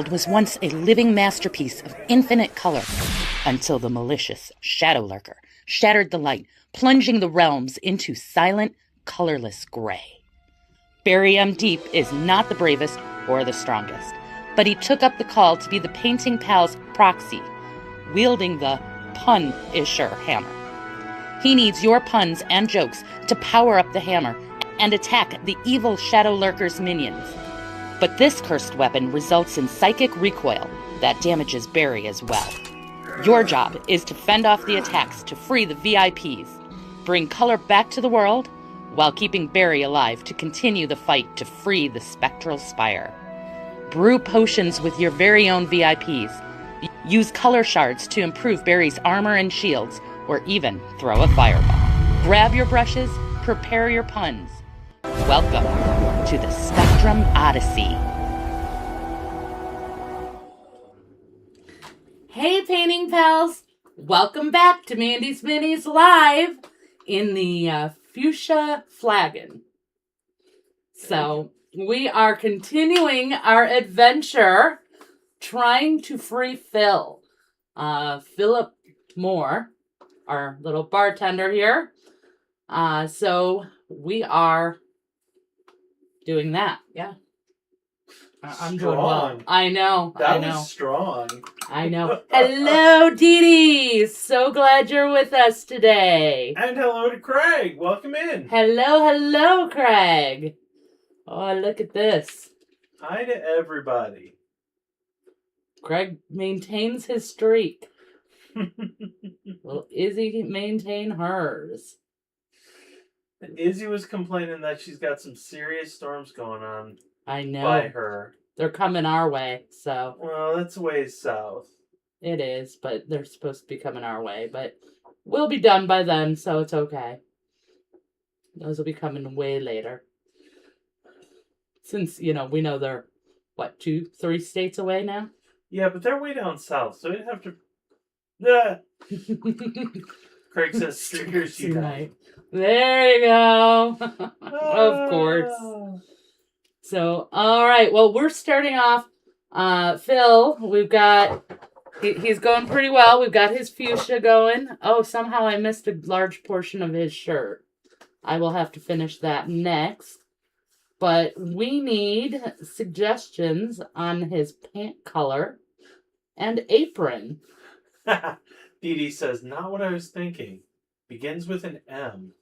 world was once a living masterpiece of infinite color, until the malicious Shadow Lurker shattered the light, plunging the realms into silent, colorless gray. Barry M. Deep is not the bravest or the strongest, but he took up the call to be the Painting Pal's proxy, wielding the Pun-isher hammer. He needs your puns and jokes to power up the hammer and attack the evil Shadow Lurker's minions. But this cursed weapon results in psychic recoil that damages Barry as well. Your job is to fend off the attacks to free the VIPs, bring color back to the world, while keeping Barry alive to continue the fight to free the Spectral Spire. Brew potions with your very own VIPs. Use color shards to improve Barry's armor and shields, or even throw a fireball. Grab your brushes, prepare your puns. Welcome to the Spectrum Odyssey. Hey, Painting Pals! Welcome back to Mandy's Minis Live in the Fuscia Flagon. So, we are continuing our adventure trying to free Phill. Phillip Moore, our little bartender here. So, we are doing that, yeah. I'm doing well. I know. That was strong. I know. Hello, Dee Dee. So glad you're with us today. And hello to Craig. Welcome in. Hello, Craig. Oh, look at this. Hi to everybody. Craig maintains his streak. Will Izzy maintain hers? Izzy was complaining that she's got some serious storms going on. I know. By her. They're coming our way, so. Well, that's ways south. It is, but they're supposed to be coming our way. But we'll be done by then, so it's okay. Those will be coming way later. Since, we know they're, 2-3 states away now? Yeah, but they're way down south, so we'd have to... Craig says, stickers unite. There you go. Of course. So, all right. Well, we're starting off. Phill, we've got... He's going pretty well. We've got his fuchsia going. Oh, somehow I missed a large portion of his shirt. I will have to finish that next. But we need suggestions on his pant color and apron. Dee Dee says, not what I was thinking. Begins with an M.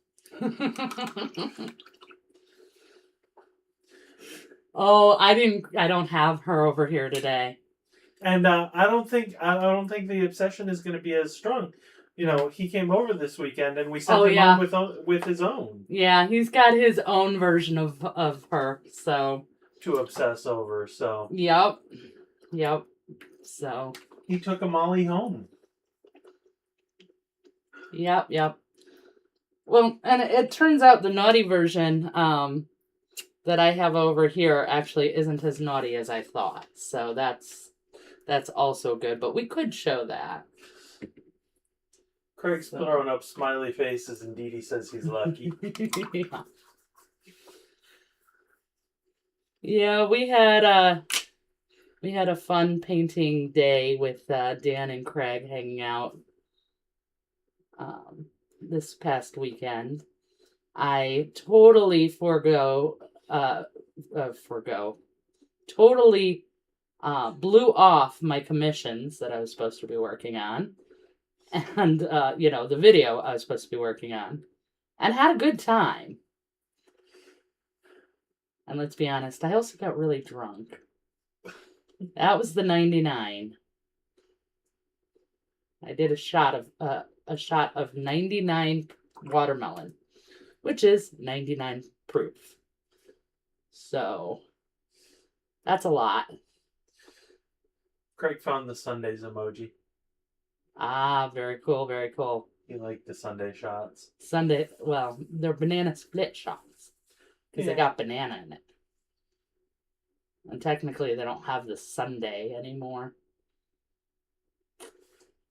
Oh, I don't have her over here today. And I don't think the obsession is going to be as strong. He came over this weekend and we sent him home with his own. Yeah, he's got his own version of her, so. To obsess over, so. Yep. So. He took a Molly home. Yep. Well, and it turns out the naughty version that I have over here actually isn't as naughty as I thought. So that's also good, but we could show that. Craig's throwing up smiley faces and Dee Dee says he's lucky. Yeah, we had a fun painting day with Dan and Craig hanging out this past weekend. I totally totally blew off my commissions that I was supposed to be working on. And, the video I was supposed to be working on. And had a good time. And let's be honest, I also got really drunk. That was the 99. I did a shot of 99 watermelon, which is 99 proof. So, that's a lot. Craig found the Sundays emoji. Ah, very cool, very cool. He liked the Sunday shots. They're banana split shots. Because they got banana in it. And technically they don't have the Sunday anymore.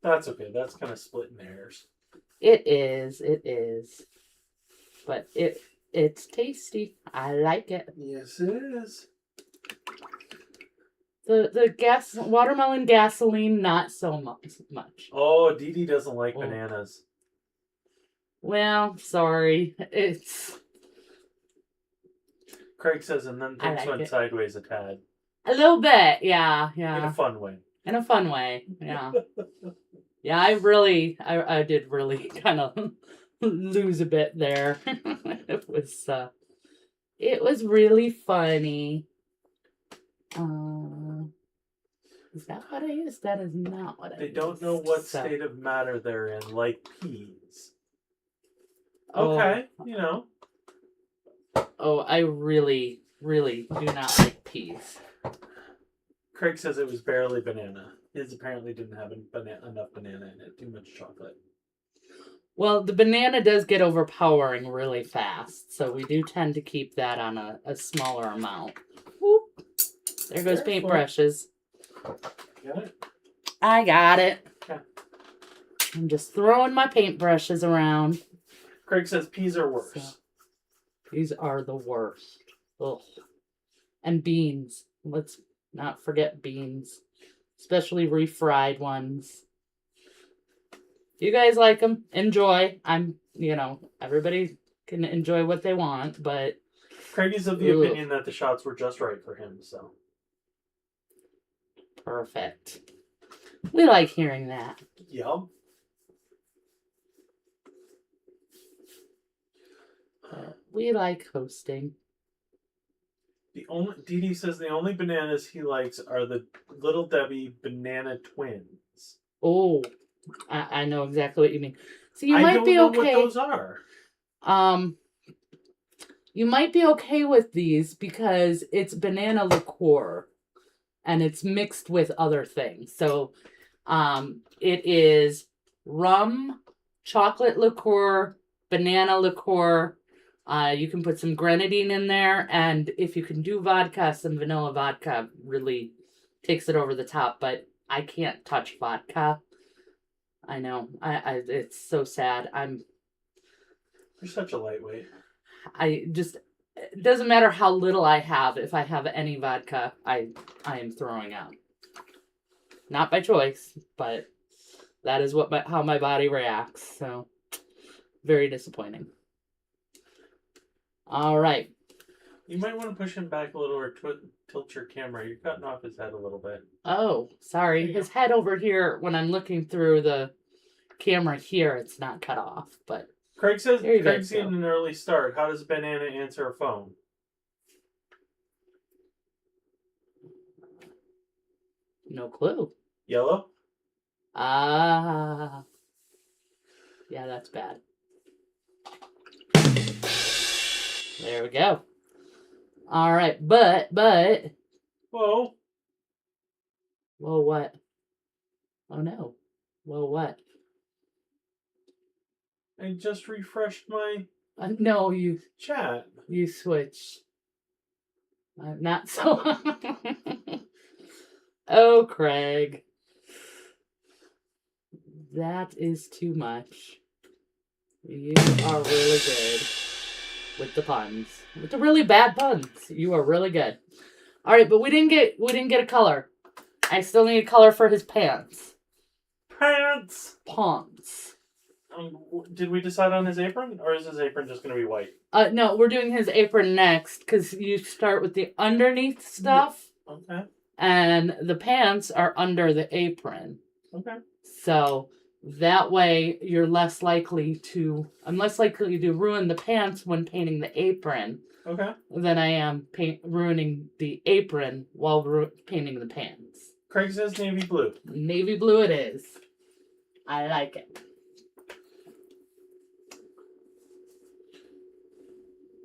That's okay. That's kind of splitting hairs. It is. But it's tasty. I like it. Yes, it is. The watermelon gasoline, not so much. Oh, Dee Dee doesn't like bananas. Well, sorry. Craig says, and then things went sideways a tad. A little bit, yeah. In a fun way. In a fun way, yeah. Yeah, I did really kind of lose a bit there. It was really funny. Is that what I used? That is not what I used. They don't know what state of matter they're in, like peas. Oh, okay, Oh, I really, really do not like peas. Craig says it was barely banana. His apparently didn't have enough banana in it. Too much chocolate. Well, the banana does get overpowering really fast, so we do tend to keep that on a smaller amount. Whoop. There goes paintbrushes. Got it? I got it. Okay. I'm just throwing my paintbrushes around. Craig says peas are worse. So, peas are the worst. Ugh. And beans. Let's not forget beans. Especially refried ones. You guys like them? Enjoy. Everybody can enjoy what they want, but... Craig is of the opinion that the shots were just right for him, so... Perfect. We like hearing that. Yep. We like hosting. Dee Dee says the only bananas he likes are the Little Debbie banana twins. Oh, I know exactly what you mean. So you I might don't be know okay. What those are. You might be okay with these because it's banana liqueur, and it's mixed with other things. So, it is rum, chocolate liqueur, banana liqueur. You can put some grenadine in there, and if you can do vodka, some vanilla vodka really takes it over the top. But I can't touch vodka. I know. It's so sad. You're such a lightweight. It doesn't matter how little I have. If I have any vodka, I am throwing out. Not by choice, but that is how my body reacts. So, very disappointing. All right. You might want to push him back a little or tilt your camera. You're cutting off his head a little bit. Oh, sorry. His head over here, when I'm looking through the camera here, it's not cut off. But Craig says Craig's getting an early start. How does Banana answer a phone? No clue. Yellow? Yeah, that's bad. There we go. All right, but. Whoa. Whoa, what? Oh, no. Whoa, what? I just refreshed my... No, you... Chat. You switched. Not so... Oh, Craig. That is too much. You are really good with the puns. With the really bad puns. You are really good. All right, but we didn't get a color. I still need a color for his pants. Pants. Pants. Did we decide on his apron, or is his apron just going to be white? No, we're doing his apron next because you start with the underneath stuff. Yeah. Okay. And the pants are under the apron. Okay. So that way I'm less likely to ruin the pants when painting the apron. Okay. Than I am ruining the apron while painting the pants. Craig says navy blue. Navy blue it is. I like it.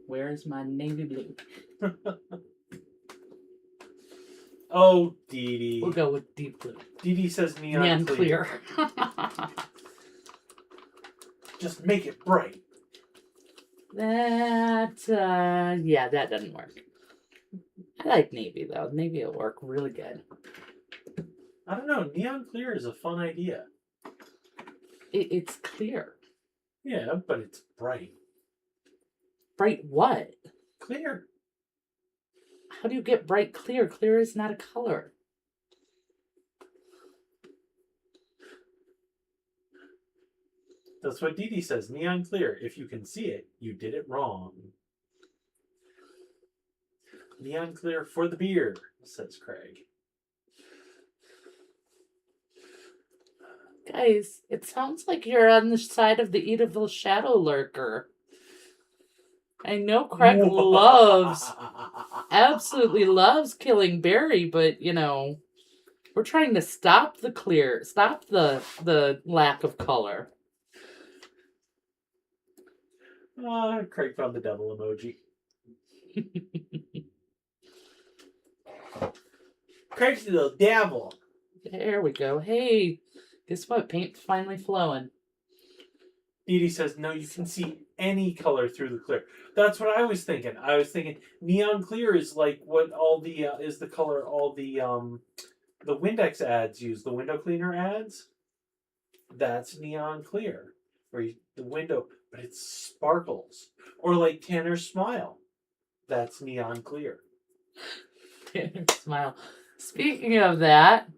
Where's my navy blue? Oh, Dee Dee. We'll go with deep blue. Dee Dee says neon clear. Just make it bright. That doesn't work. I like navy, though. Navy will work really good. I don't know. Neon clear is a fun idea. It's clear. Yeah, but it's bright. Bright what? Clear. How do you get bright clear? Clear is not a color. That's what Dee Dee says. Neon clear. If you can see it, you did it wrong. Neon clear for the beer, says Craig. Guys, it sounds like you're on the side of the evil Shadow Lurker. I know Craig absolutely loves killing Barry, but, we're trying to stop the lack of color. Craig found the devil emoji. Craig's the little devil. There we go. Hey, guess what? Paint's finally flowing. Dee Dee says, no, you can see any color through the clear. That's what I was thinking. I was thinking neon clear is like what all the, is the color all the Windex ads use, the window cleaner ads. That's neon clear. The window, but it sparkles. Or like Tanner's Smile. That's neon clear. Tanner's Smile. Speaking of that,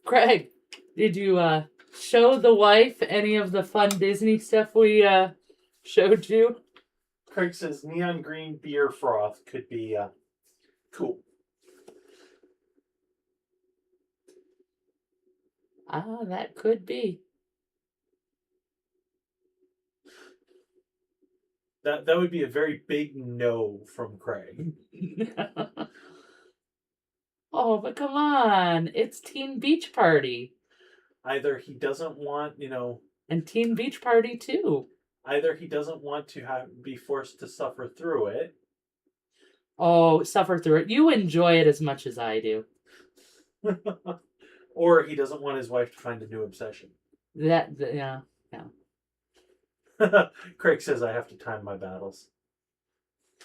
Craig, did you show the wife any of the fun Disney stuff we showed you? Craig says neon green beer froth could be cool. That could be. That would be a very big no from Craig. Oh, but come on. It's Teen Beach Party. Either he doesn't want, And Teen Beach Party, too. Either he doesn't want to be forced to suffer through it. Oh, suffer through it. You enjoy it as much as I do. Or he doesn't want his wife to find a new obsession. Yeah. Craig says I have to time my battles.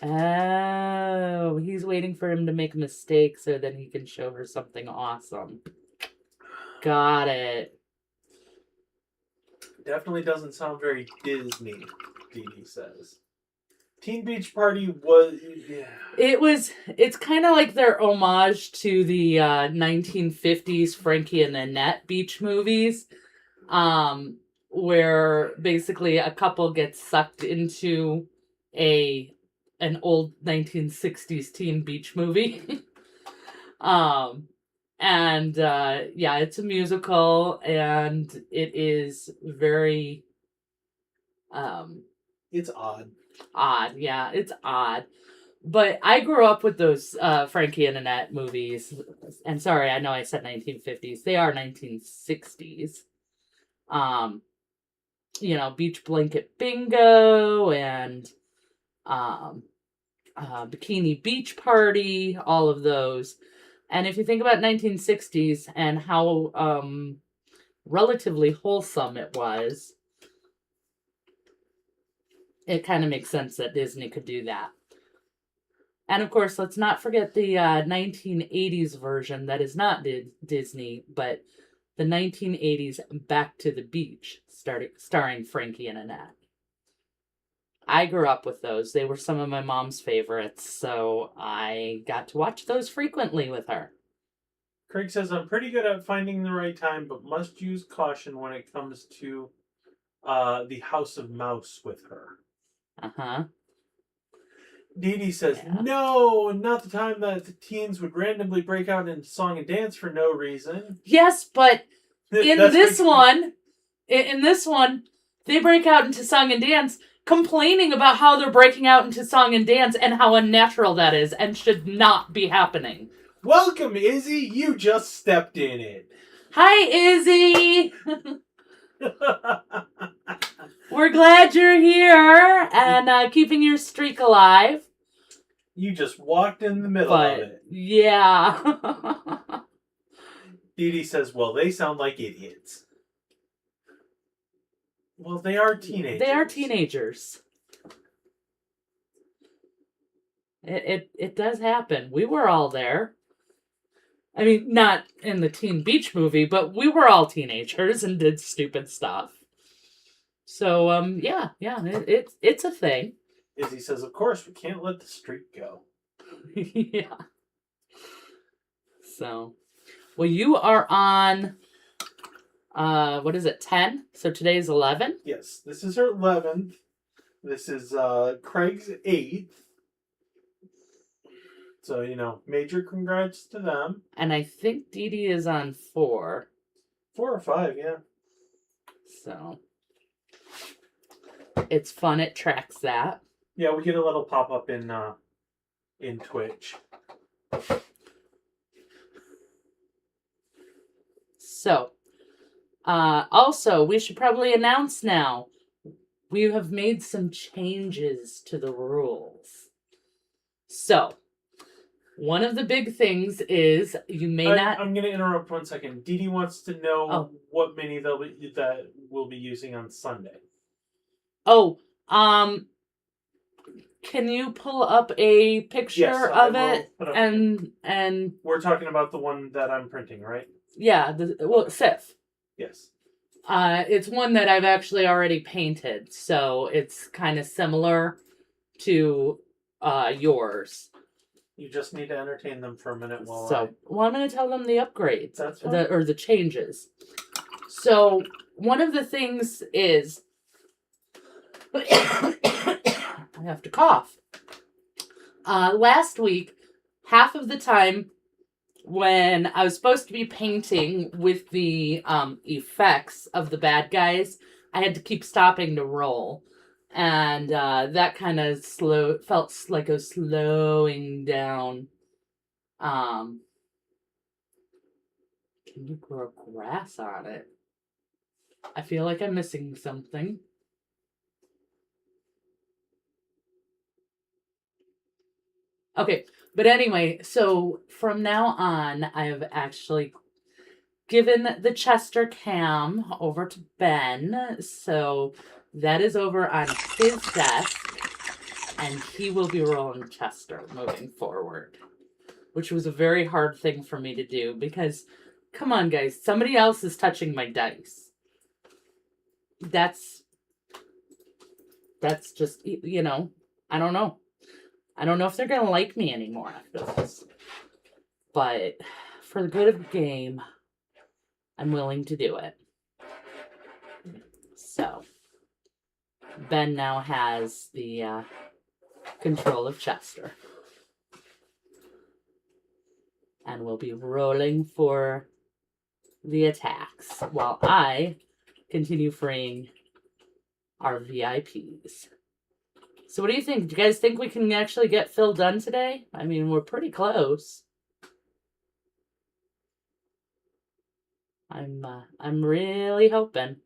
Oh, he's waiting for him to make a mistake so then he can show her something awesome. Got it. Definitely doesn't sound very Disney, Dee Dee says. Teen Beach Party was... Yeah. It's kind of like their homage to the 1950s Frankie and Annette beach movies. Where basically a couple gets sucked into an old 1960s teen beach movie. It's a musical and it is very it's odd. Yeah, it's odd. But I grew up with those Frankie and Annette movies. And sorry, I know I said 1950s. They are 1960s. Beach Blanket Bingo and Bikini Beach Party, all of those. And if you think about 1960s and how relatively wholesome it was, it kind of makes sense that Disney could do that. And of course, let's not forget the 1980s version that is not Disney, but the 1980s Back to the Beach, starring Frankie and Annette. I grew up with those. They were some of my mom's favorites, so I got to watch those frequently with her. Craig says, I'm pretty good at finding the right time, but must use caution when it comes to the House of Mouse with her. Uh-huh. Dee Dee says, no, not the time that the teens would randomly break out into song and dance for no reason. Yes, but in this one, they break out into song and dance, complaining about how they're breaking out into song and dance and how unnatural that is and should not be happening. Welcome, Izzy. You just stepped in it. Hi, Izzy. We're glad you're here and keeping your streak alive. You just walked in the middle of it. Yeah. Dee Dee says, well, they sound like idiots. Well, they are teenagers. They are teenagers. It does happen. We were all there. I mean, not in the Teen Beach movie, but we were all teenagers and did stupid stuff. So, it's a thing. Izzy says, of course, we can't let the streak go. Yeah. So, well, you are on What is it, 10? So today's 11? Yes, this is her 11th. This is Craig's 8th. So, major congrats to them. And I think Dee Dee is on 4. 4 or 5, yeah. So it's fun. It tracks that. Yeah, we get a little pop-up in Twitch. So, also, we should probably announce now, we have made some changes to the rules. So, one of the big things is you may not... I'm going to interrupt 1 second. Dee Dee wants to know what mini that we'll be using on Sunday. Oh, can you pull up a picture of it? And we're talking about the one that I'm printing, right? Yeah, Sif. Yes. It's one that I've actually already painted, so it's kind of similar to yours. You just need to entertain them for a minute while I'm going to tell them the upgrades. That's fine. Or the changes. So, one of the things is... I have to cough. Last week, half of the time when I was supposed to be painting with the effects of the bad guys, I had to keep stopping to roll. And that kind of felt like it was slowing down. Can you grow grass on it? I feel like I'm missing something. Okay, but anyway, so from now on, I've actually given the Chester cam over to Ben. So that is over on his desk, and he will be rolling Chester moving forward, which was a very hard thing for me to do because, come on, guys, somebody else is touching my dice. That's just, I don't know. I don't know if they're going to like me anymore after this. But for the good of the game, I'm willing to do it. So, Ben now has the control of Chester. And we'll be rolling for the attacks while I continue freeing our VIPs. So what do you think? Do you guys think we can actually get Phill done today? I mean, we're pretty close. I'm really hoping.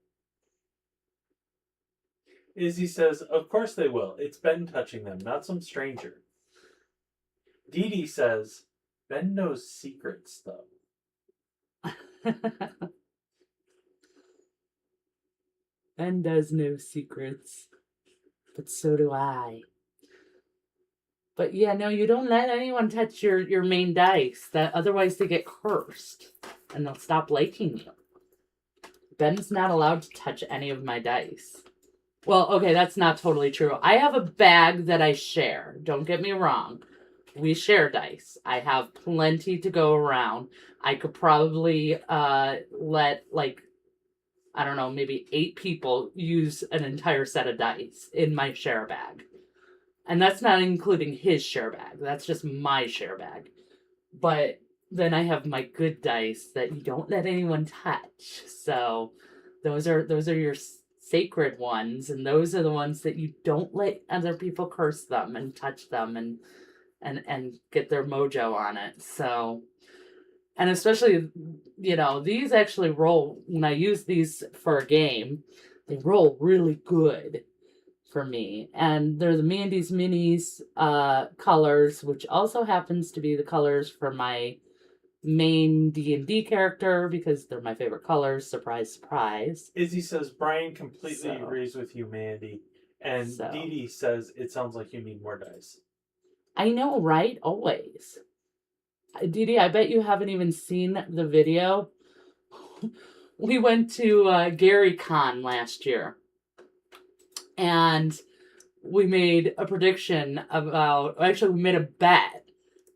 Izzy says, of course they will. It's Ben touching them, not some stranger. Dee Dee says, Ben knows secrets, though. Ben does know secrets. But so do I. But yeah, no, you don't let anyone touch your main dice. Otherwise they get cursed. And they'll stop liking you. Ben's not allowed to touch any of my dice. Well, okay, that's not totally true. I have a bag that I share. Don't get me wrong. We share dice. I have plenty to go around. I could probably let, I don't know, maybe 8 people use an entire set of dice in my share bag. And that's not including his share bag. That's just my share bag. But then I have my good dice that you don't let anyone touch. So those are your sacred ones, and those are the ones that you don't let other people curse them and touch them and get their mojo on it. So, and especially, these actually roll, when I use these for a game, they roll really good for me. And they're the Mandy's Minis colors, which also happens to be the colors for my main D&D character, because they're my favorite colors. Surprise, surprise. Izzy says, Brian completely agrees with you, Mandy. And Dee Dee says, it sounds like you need more dice. I know, right? Always. Dee Dee, I bet you haven't even seen the video. We went to Gary Con last year. And we made a prediction about... Actually, we made a bet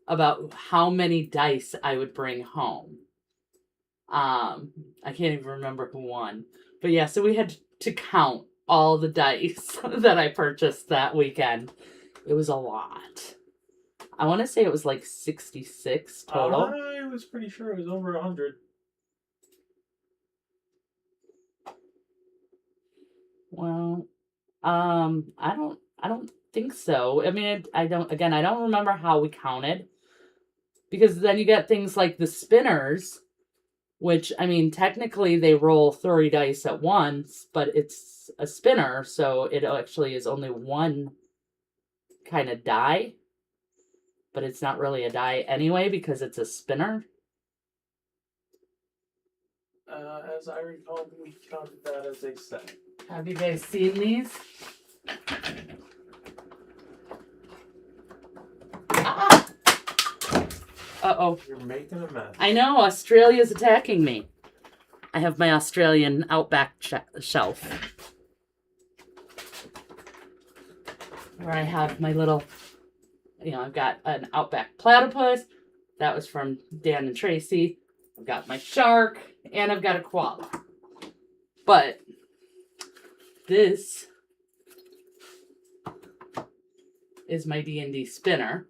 about how many dice I would bring home. I can't even remember who won. But yeah, so we had to count all the dice that I purchased that weekend. It was a lot. I want to say it was like 66 total. I was pretty sure it was over 100. Well, I don't think so. I mean, I don't remember how we counted. Because then you get things like the spinners, which, I mean, technically they roll 30 dice at once, but it's a spinner, so it actually is only one kind of die. But it's not really a die anyway because it's a spinner. As I recall, we counted that as a set. Have you guys seen these? Ah! Uh-oh. You're making a mess. I know, Australia's attacking me. I have my Australian Outback shelf. Where I have my little, I've got an Outback platypus. That was from Dan and Tracy. I've got my shark, and I've got a koala. But this is my D&D spinner.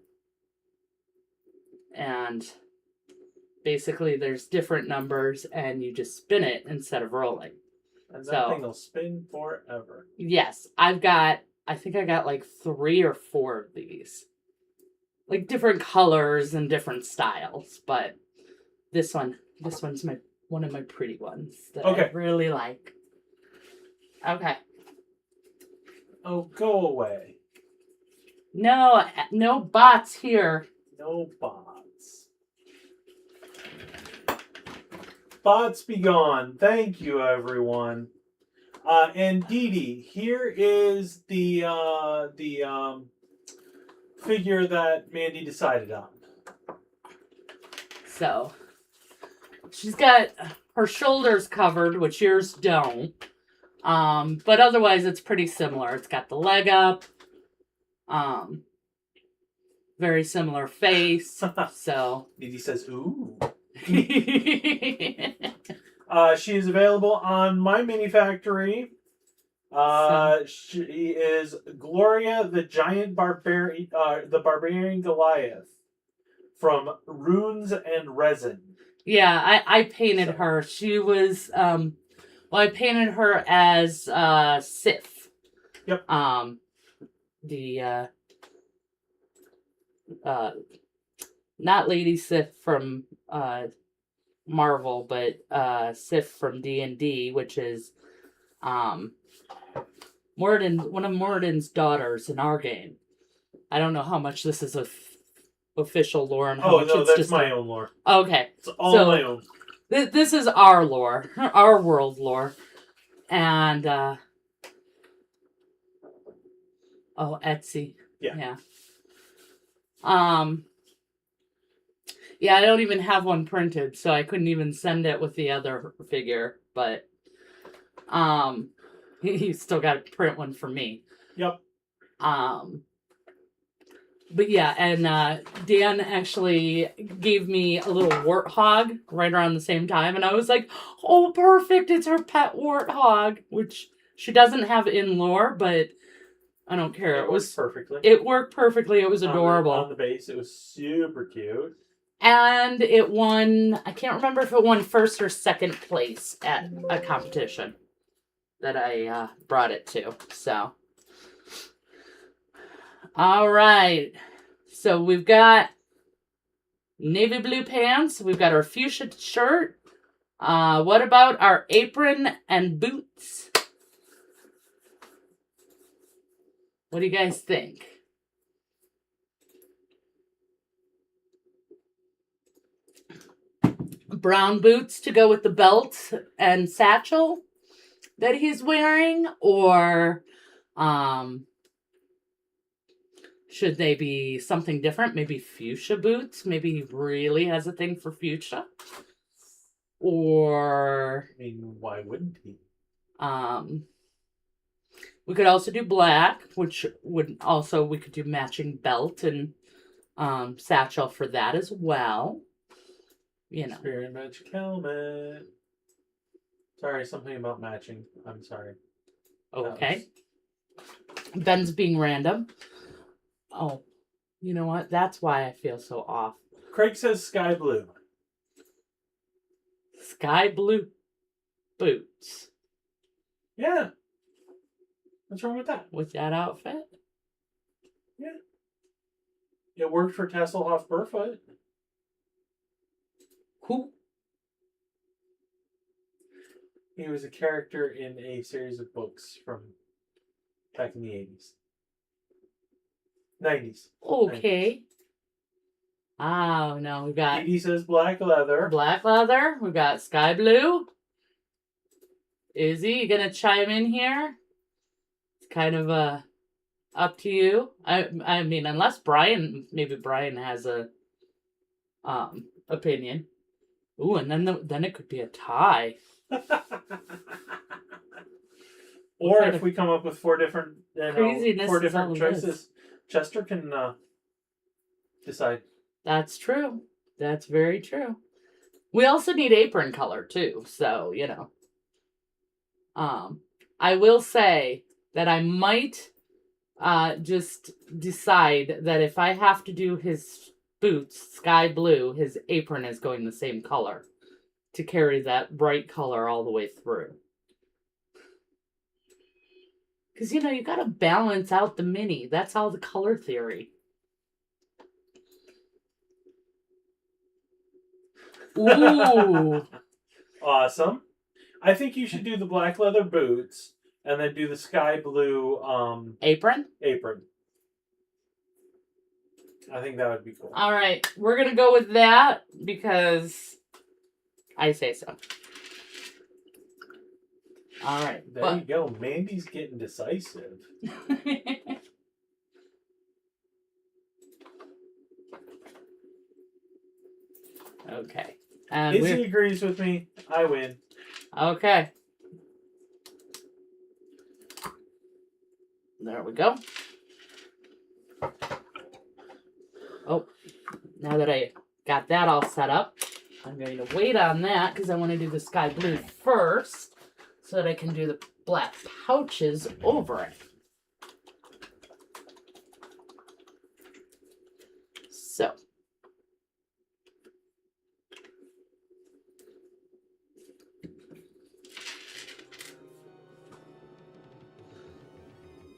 And basically there's different numbers and you just spin it instead of rolling. And that thing will spin forever. Yes. I think I got like 3 or 4 of these. Like different colors and different styles. But this one's one of my pretty ones that I really like. Okay. Oh, go away. No bots here. No bots. Bots be gone. Thank you, everyone. And Dee Dee, here is the figure that Mandy decided on. So, she's got her shoulders covered, which yours don't. But otherwise, it's pretty similar. It's got the leg up. Very similar face. So Dee Dee says, "Ooh." She is available on My Mini Factory. She is Gloria, the giant barbarian, the barbarian Goliath, from Runes and Resin. Yeah, I painted her. She was I painted her as Sif. Yep. Not Lady Sif from Marvel, but Sif from D&D, which is one of Moradin's daughters in our game. I don't know how much this is official lore and how much it's that's just my own lore. Okay. It's all my own. This is our lore, our world lore. And Etsy. Yeah. Yeah, I don't even have one printed, so I couldn't even send it with the other figure, but you still got to print one for me. Yep. But yeah, and Dan actually gave me a little warthog right around the same time, and I was like, oh, perfect, it's her pet warthog, which she doesn't have in lore, but I don't care. It worked perfectly. It worked perfectly. It was adorable. On the base, it was super cute. And it won, I can't remember if it won first or second place at a competition that I brought it to. So, all right. So we've got navy blue pants. We've got our fuchsia shirt. What about our apron and boots? What do you guys think? Brown boots to go with the belt and satchel that he's wearing, or should they be something different? Maybe fuchsia boots. Maybe he really has a thing for fuchsia. Or I mean, why wouldn't he? We could also do black, which would also, we could do matching belt and satchel for that as well. you know. Spirit magic helmet. Sorry, something about matching. I'm sorry. Okay. Ben's being random. Oh, you know what? That's why I feel so off. Craig says sky blue. Sky blue boots. Yeah. What's wrong with that? With that outfit? Yeah. It worked for Tasselhoff Burfoot. Who? He was a character in a series of books from back in the 80s. 90s. Okay. Oh, no. We got Edie says black leather. black leather. We got sky blue. Izzy, you gonna chime in here? It's kind of up to you. I mean, unless maybe Brian has a opinion. Ooh, and then it could be a tie. Or if we come up with four different Craziness choices, Chester can decide. That's true. That's very true. We also need apron color too, so you know. I will say that I might just decide that if I have to do his boots sky blue, his apron is going the same color to carry that bright color all the way through. Because, you know, you got to balance out the mini. That's all the color theory. Ooh. Awesome. I think you should do the black leather boots and then do the sky blue Apron? apron. I think that would be cool. All right. We're going to go with that because I say so. All right. There you go. Mandy's getting decisive. Okay. Izzy agrees with me. I win. Okay. There we go. Oh, now that I got that all set up, I'm going to wait on that because I want to do the sky blue first so that I can do the black pouches over it. So.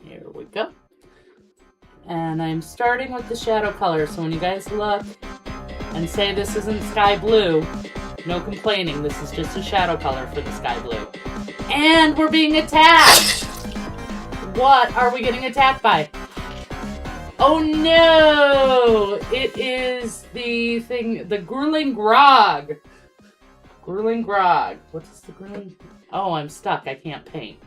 Here we go. And I'm starting with the shadow color, so when you guys look and say this isn't sky blue, no complaining, this is just a shadow color for the sky blue. And we're being attacked! What are we getting attacked by? Oh no! It is the thing, the Grueling Grog. Grueling Grog. What is the Grueling? Oh, I'm stuck, I can't paint.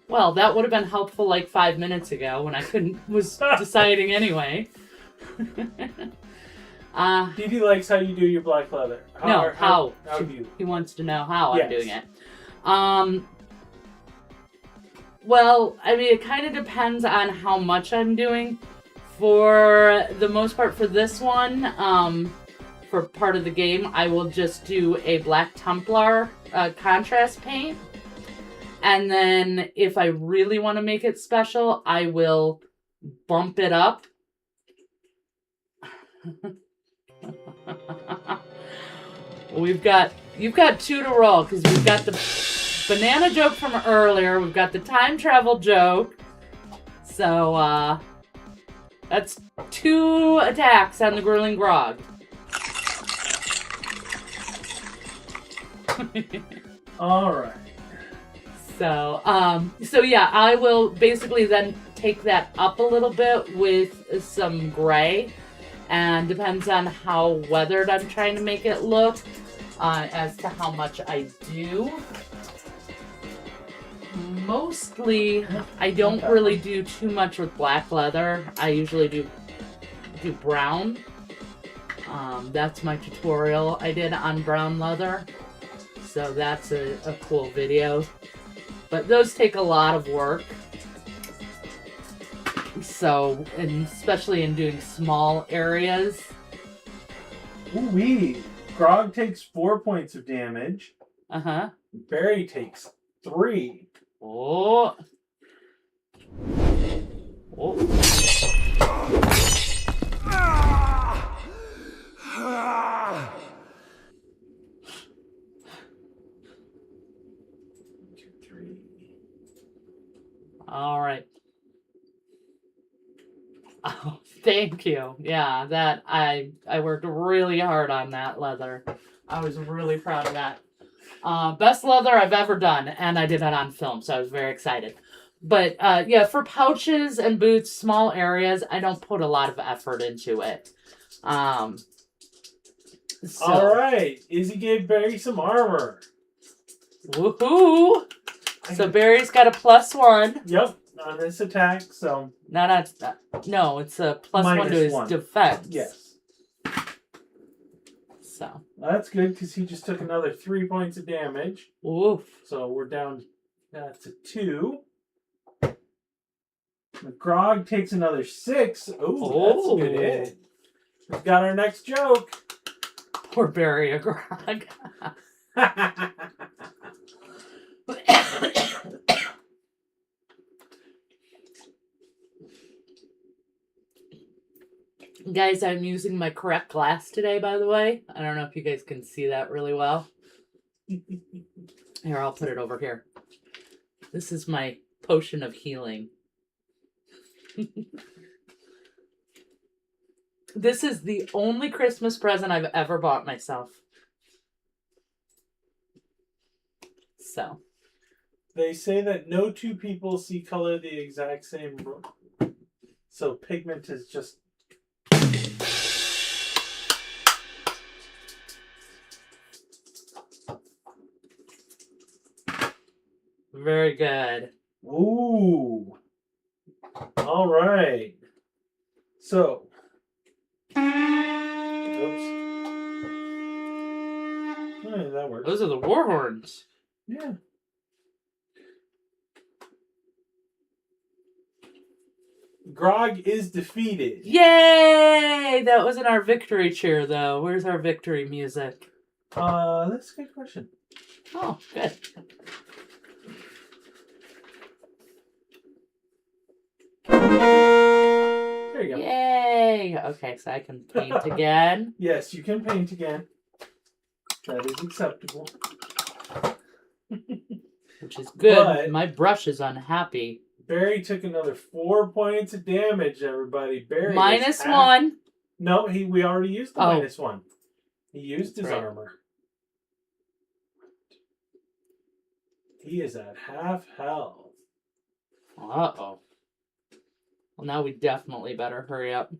Well, that would have been helpful like 5 minutes ago when I was deciding anyway. Dee likes how you do your black leather. How do you? He wants to know how Yes. I'm doing it. Well, I mean, it kind of depends on how much I'm doing. For the most part, for this one, for part of the game, I will just do a Black Templar contrast paint. And then if I really want to make it special, I will bump it up. You've got 2 to roll because we've got the banana joke from earlier. We've got the time travel joke. So, that's 2 attacks on the Grueling Grog. All right. So yeah, I will basically then take that up a little bit with some gray, and depends on how weathered I'm trying to make it look, as to how much I do. Mostly, I don't really do too much with black leather. I usually do brown. That's my tutorial I did on brown leather. So that's a cool video. But those take a lot of work. So, and especially in doing small areas. Ooh, Ooh-wee. Grog takes 4 points of damage. Uh-huh. Barry takes 3. Oh. Oh. 2, 3. All right. Oh, thank you. Yeah, that I worked really hard on that leather. I was really proud of that. Best leather I've ever done, and I did it on film, so I was very excited. But yeah, for pouches and boots, small areas, I don't put a lot of effort into it. So, All right. Izzy gave Barry some armor. woohoo! So Barry's got a +1. Yep, on this attack, so... No, it's a +1 to his -1. defense. Yes. So. Well, that's good, because he just took another 3 points of damage. Oof. So we're down to 2. McGrog takes another 6. Ooh, that's a good hit. We've got our next joke. Poor Barry a Grog. Guys, I'm using my correct glass today, by the way. I don't know if you guys can see that really well. Here, I'll put it over here. This is my potion of healing. This is the only Christmas present I've ever bought myself. So. They say that no two people see color the exact same. So pigment is just... Very good. Ooh. All right. So. Oops. Oh, that works. Those are the war horns. Yeah. Grog is defeated. Yay! That wasn't our victory cheer, though. Where's our victory music? That's a good question. Oh, good. There you go. Yay! Okay, so I can paint again. Yes, you can paint again. That is acceptable. Which is good. But my brush is unhappy. Barry took another 4 points of damage, everybody. Barry -1. No, we already used the -1. He used his right. armor. He is at half health. Uh-oh. Well, now we definitely better hurry up.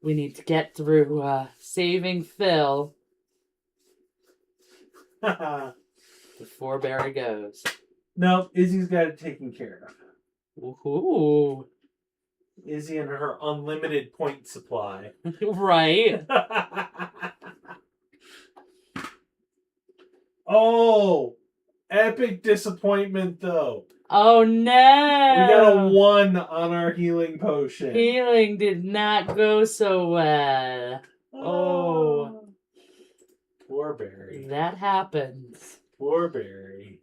We need to get through saving Phill before Barry goes. No, Izzy's got it taken care of. Woohoo! Izzy and her unlimited point supply. Right? Oh! Epic disappointment, though. Oh, no! We got a 1 on our healing potion. Healing did not go so well. Oh. Poor Barry. That happens. Poor Barry.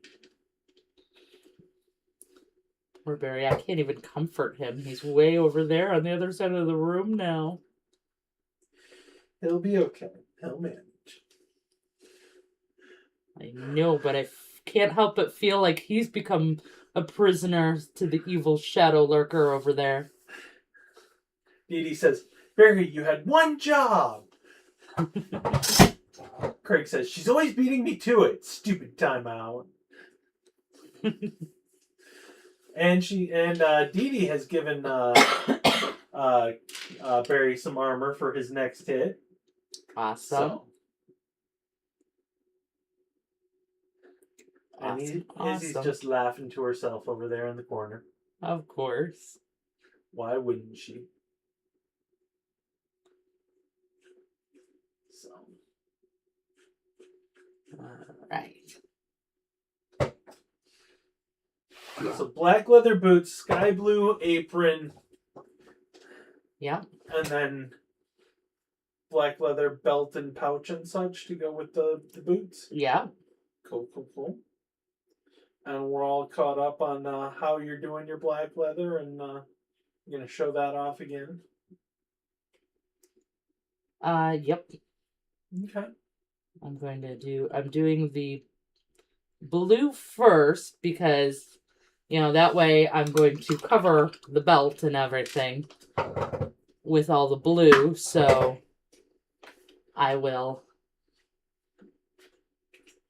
Poor Barry. I can't even comfort him. He's way over there on the other side of the room now. He'll be okay. He'll manage. I know, but I can't help but feel like he's become a prisoner to the evil Shadow Lurker over there. Dee Dee says, Barry, you had 1 job. Craig says, she's always beating me to it. Stupid timeout. And Dee Dee has given Barry some armor for his next hit. Awesome. So. Awesome. And Izzy's just laughing to herself over there in the corner. Of course. Why wouldn't she? So. Alright. So black leather boots, sky blue apron. Yeah. And then black leather belt and pouch and such to go with the boots. Yeah. Cool. And we're all caught up on how you're doing your black leather, and you're gonna show that off again. Yep. Okay. I'm doing the blue first because, that way I'm going to cover the belt and everything with all the blue, so I will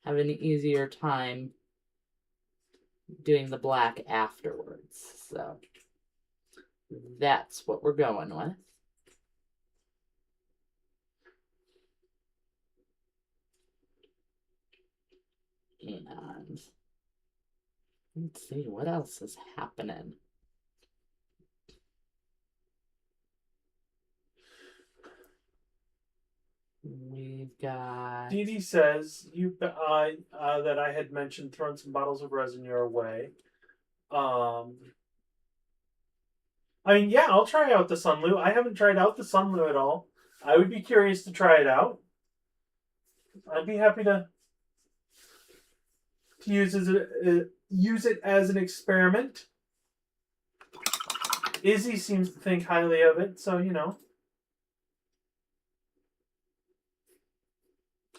have an easier time doing the black afterwards. So that's what we're going with. And let's see what else is happening. We've got... Dee Dee says that I had mentioned throwing some bottles of resin your way. I mean, yeah, I'll try out the Sunloo. I haven't tried out the Sunloo at all. I would be curious to try it out. I'd be happy to use it as an experiment. Izzy seems to think highly of it, so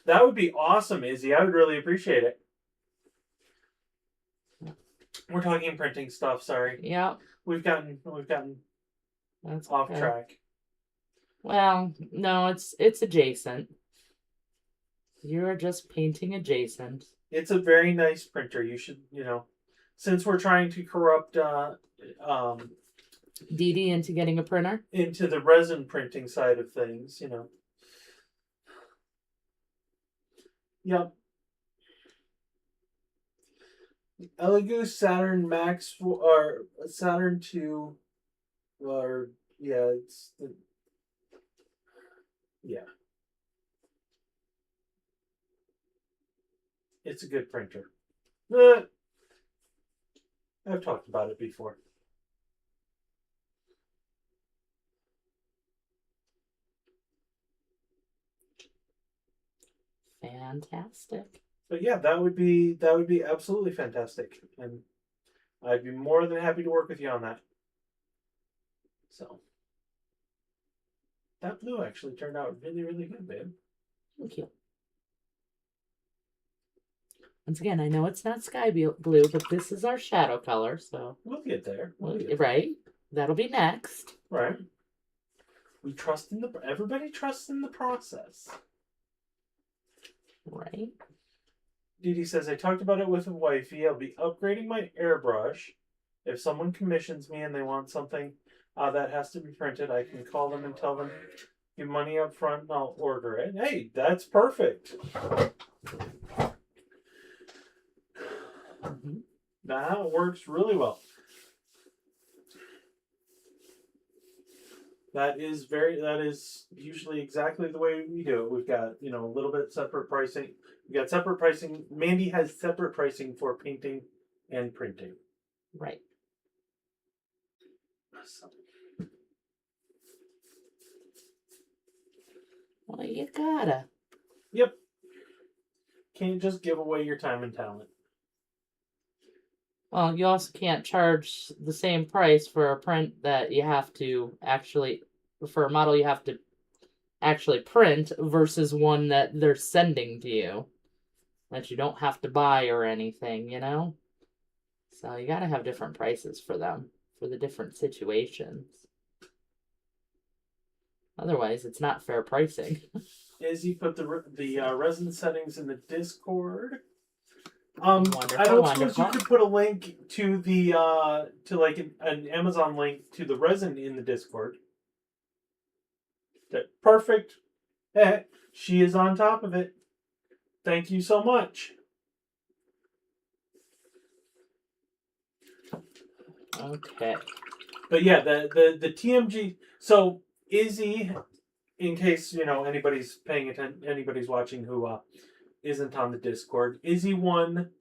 that would be awesome, Izzy. I would really appreciate it. We're talking printing stuff. Sorry. Yeah. We've gotten That's off okay. track. Well, no, it's adjacent. You're just painting adjacent. It's a very nice printer. You should, since we're trying to corrupt Dee Dee into getting a printer? Into the resin printing side of things, Yep. Elegoo Saturn Max or Saturn 2 or yeah, it's a good printer. I've talked about it before. Fantastic. But yeah, that would be absolutely fantastic, and I'd be more than happy to work with you on that. So that blue actually turned out really, really good, babe. Thank you. Once again, I know it's not sky blue, but this is our shadow color, so we'll get there. Right? That'll be next. Right. We trust in everybody trusts in the process. Right. Dee Dee says, I talked about it with a wifey. I'll be upgrading my airbrush. If someone commissions me and they want something that has to be printed, I can call them and tell them, give money up front and I'll order it. Hey, that's perfect. Mm-hmm. That works really well. That is usually exactly the way we do it. We've got, a little bit separate pricing. We got separate pricing. Mandy has separate pricing for painting and printing. Right. So. Well, you gotta. Yep. Can't just give away your time and talent. Well, you also can't charge the same price for a print that you have to actually, for a model you have to actually print versus one that they're sending to you that you don't have to buy or anything, So you gotta have different prices for them, for the different situations. Otherwise, it's not fair pricing. Izzy put the resin settings in the Discord. Wonderful, I don't suppose you could put a link to the to like an Amazon link to the resin in the Discord. Perfect. She is on top of it. Thank you so much. Okay. But yeah, the TMG. So Izzy, in case anybody's paying attention, anybody's watching who isn't on the Discord, Izzy won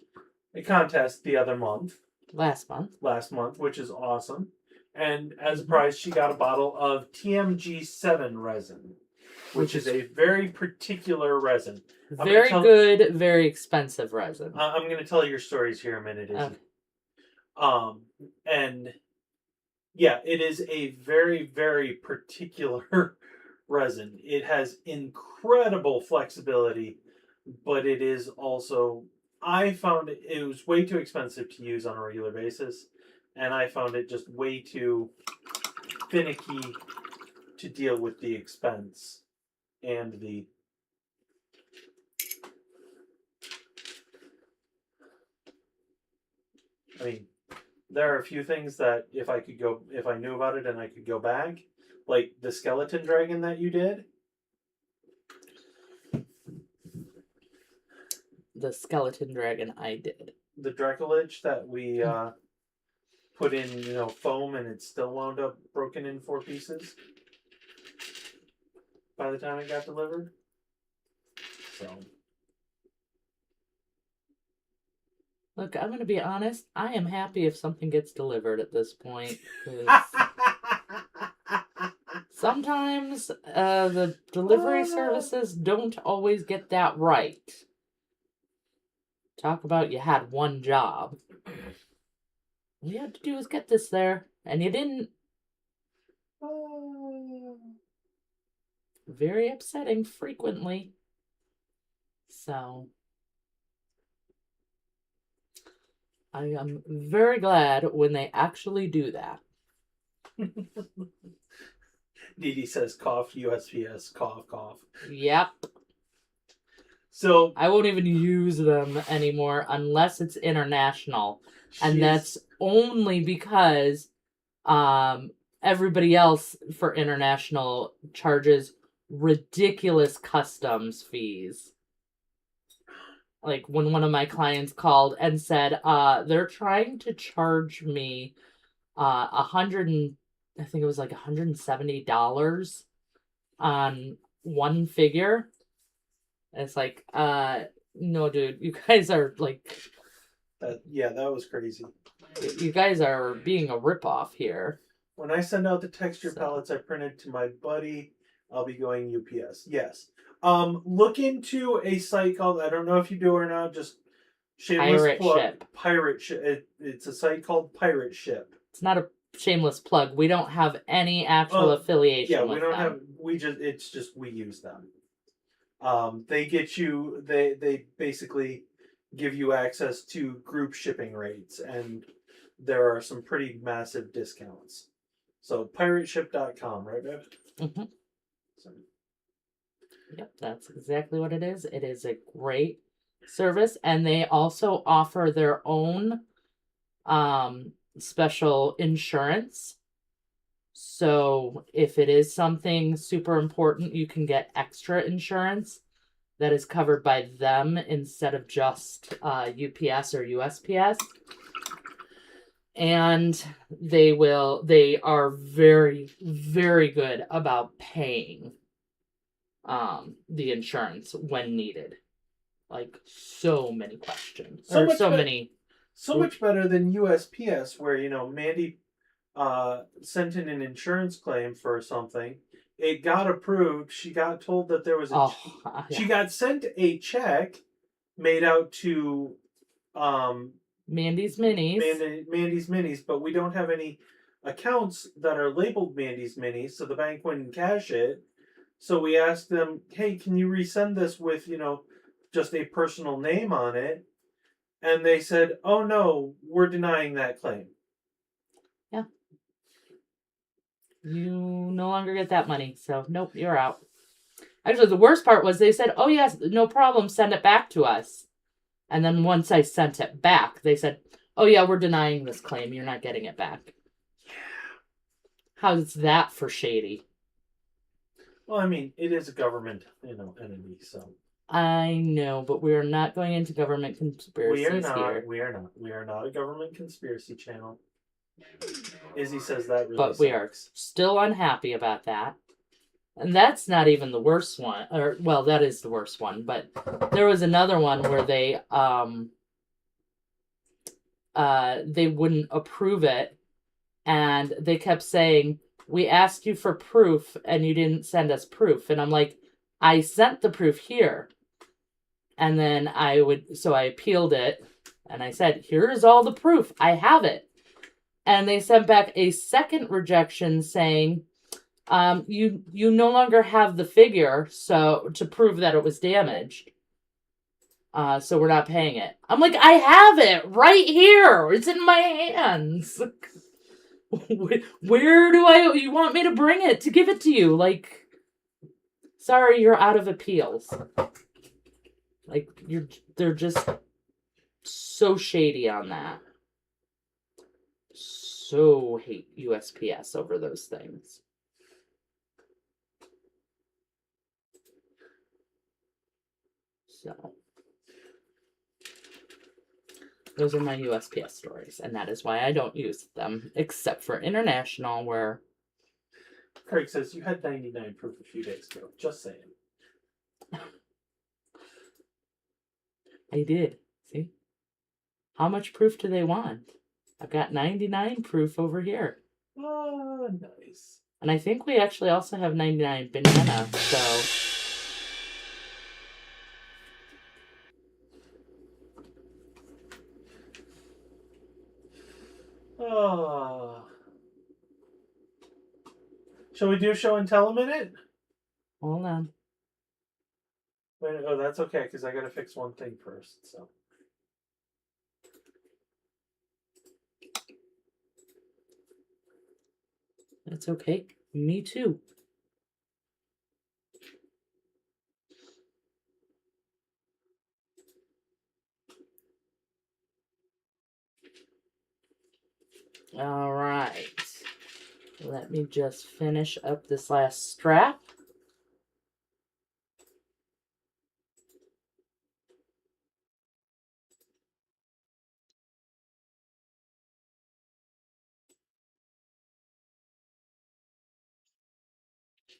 a contest the other month. Last month, which is awesome. And as a prize, she got a bottle of TMG7 resin. which is a very particular resin. Very good, very expensive resin. I'm going to tell your stories here in a minute, Izzy. Okay. And yeah, it is a very, very particular resin. It has incredible flexibility, but it is also, I found it was way too expensive to use on a regular basis, and I found it just way too finicky to deal with the expense and the I mean, there are a few things that if I knew about it and I could go back, like the skeleton dragon that you did. The skeleton dragon I did. The Dracolich that we put in, foam, and it still wound up broken in 4 pieces by the time it got delivered. So. Look, I'm going to be honest. I am happy if something gets delivered at this point. 'Cause sometimes the delivery services don't always get that right. Talk about you had one job. All you had to do was get this there, and you didn't. Very upsetting frequently. So, I am very glad when they actually do that. Dee Dee says cough, USPS, cough, cough. Yep. So I won't even use them anymore unless it's international. And that's only because everybody else for international charges ridiculous customs fees. Like when one of my clients called and said, they're trying to charge me I think it was like $170 on one figure. And it's like, no, dude, you guys are like... yeah, that was crazy. You guys are being a ripoff here. When I send out the texture palettes I printed to my buddy, I'll be going UPS. Yes. Look into a site called, I don't know if you do or not, just shameless Pirate plug. Ship. Pirate Ship. It's a site called Pirate Ship. It's not a shameless plug. We don't have any actual affiliation. Yeah, with we don't them. have. It's just we use them. They get you. They basically give you access to group shipping rates, and there are some pretty massive discounts. So pirateship.com, right, Bev? Mm-hmm. Yep, that's exactly what it is. It is a great service, and they also offer their own special insurance. So if it is something super important, you can get extra insurance that is covered by them instead of just UPS or USPS. And they are very, very good about paying the insurance when needed. Like so many questions. So much better than USPS, where Mandy sent in an insurance claim for something. It got approved. She got told that there was she got sent a check made out to Mandy's Minis. Mandy's Minis, but we don't have any accounts that are labeled Mandy's Minis, so the bank wouldn't cash it. So we asked them, hey, can you resend this with, just a personal name on it? And they said, oh no, we're denying that claim. Yeah. You no longer get that money, so nope, you're out. Actually, the worst part was they said, oh yes, no problem, send it back to us. And then once I sent it back, they said, oh yeah, we're denying this claim, you're not getting it back. Yeah. How's that for shady? Well, I mean, it is a government, entity, so. I know, but we're not going into government conspiracies here. We are not. We are not a government conspiracy channel. Izzy says that really But sucks. we are still unhappy about that. And that's not even the worst one. Well, that is the worst one. But there was another one where they wouldn't approve it. And they kept saying, we asked you for proof and you didn't send us proof. And I'm like, I sent the proof here. And then so I appealed it and I said, here's all the proof. I have it. And they sent back a second rejection saying, you no longer have the figure so to prove that it was damaged. So we're not paying it. I'm like, I have it right here. It's in my hands. Where do you want me to bring it to give it to you? Like, sorry, you're out of appeals. Like, they're just so shady on that. So hate USPS over those things. So, those are my USPS stories, and that is why I don't use them, except for international, where... Craig says, you had 99 proof a few days ago. Just saying. I did. See? How much proof do they want? I've got 99 proof over here. Oh, nice. And I think we actually also have 99 banana, so... Oh. Shall we do show and tell a minute? Hold on. Wait, oh, that's okay, because I gotta fix one thing first, so. That's okay. Me too. All right. Let me just finish up this last strap.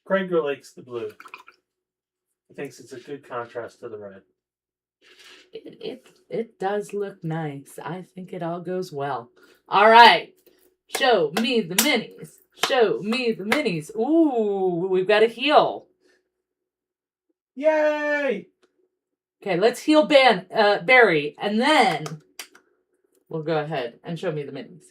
Craig likes the blue. He thinks it's a good contrast to the red. It does look nice. I think it all goes well. All right. Show me the minis. Show me the minis. Ooh, we've got a heal. Yay! Okay, let's heal Barry, and then we'll go ahead and show me the minis.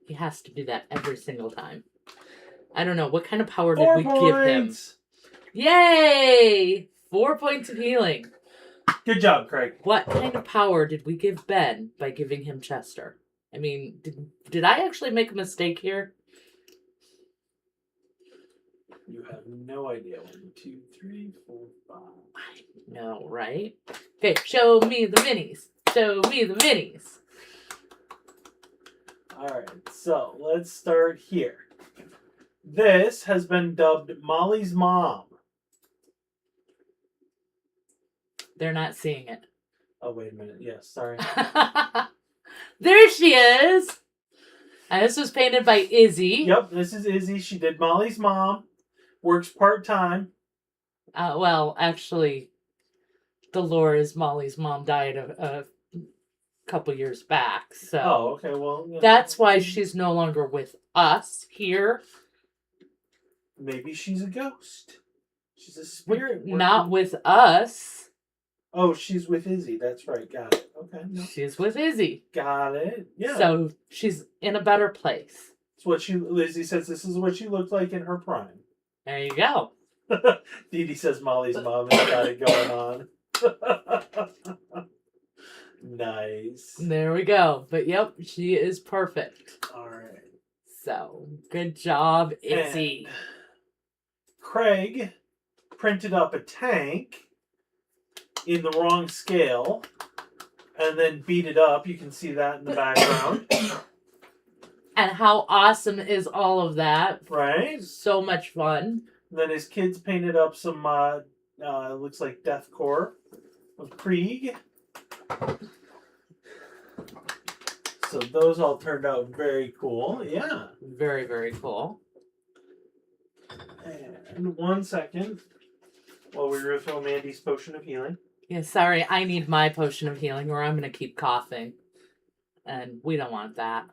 He has to do that every single time. I don't know. What kind of power did we give him? Yay! 4 points of healing. Good job, Craig. What kind of power did we give Ben by giving him Chester? I mean, did I actually make a mistake here? You have no idea. 1, 2, 3, 4, 5. I know, right? Okay, show me the minis. Show me the minis. Alright, so let's start here. This has been dubbed Molly's mom. They're not seeing it. Oh, wait a minute. Yes, sorry. There she is. And this was painted by Izzy. Yep, this is Izzy. She did Molly's mom. Works part-time. Well, actually, Dolores, Molly's mom, died a couple years back. So Oh, okay. Well, yeah. That's why she's no longer with us here. Maybe she's a ghost. She's a spirit. Not with us. Oh, she's with Izzy. That's right. Got it. Okay. No. She's with Izzy. Got it. Yeah. So she's in a better place. It's what Izzy says this is what she looked like in her prime. There you go. Dee Dee says Molly's mom has got it going on. Nice. There we go. But yep, she is perfect. All right. So good job, Izzy. And Craig printed up a tank in the wrong scale and then beat it up. You can see that in the background. And how awesome is all of that? Right? So much fun. And then his kids painted up some, looks like deathcore of Krieg. So those all turned out very cool. Yeah. Very, very cool. And 1 second while we refill Mandy's potion of healing. Yeah, sorry, I need my potion of healing or I'm going to keep coughing. And we don't want that.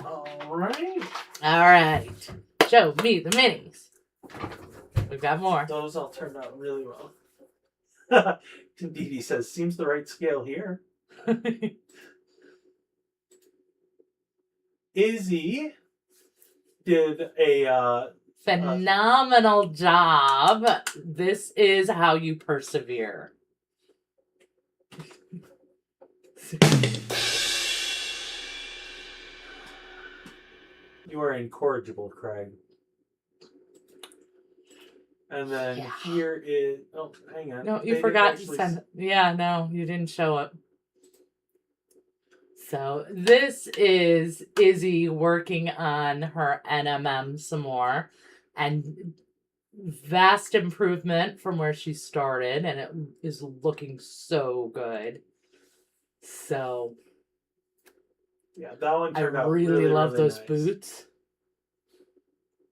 All right. All right. Show me the minis. We've got more. Those all turned out really well. Dee Dee says, seems the right scale here. Izzy did a phenomenal job. This is how you persevere. You are incorrigible, Craig. And then here is... Oh, hang on. No, you forgot to send... Yeah, no, you didn't show up. So this is Izzy working on her NMM some more. And vast improvement from where she started. And it is looking so good. So... Yeah, that one turned out I really love really those nice. boots.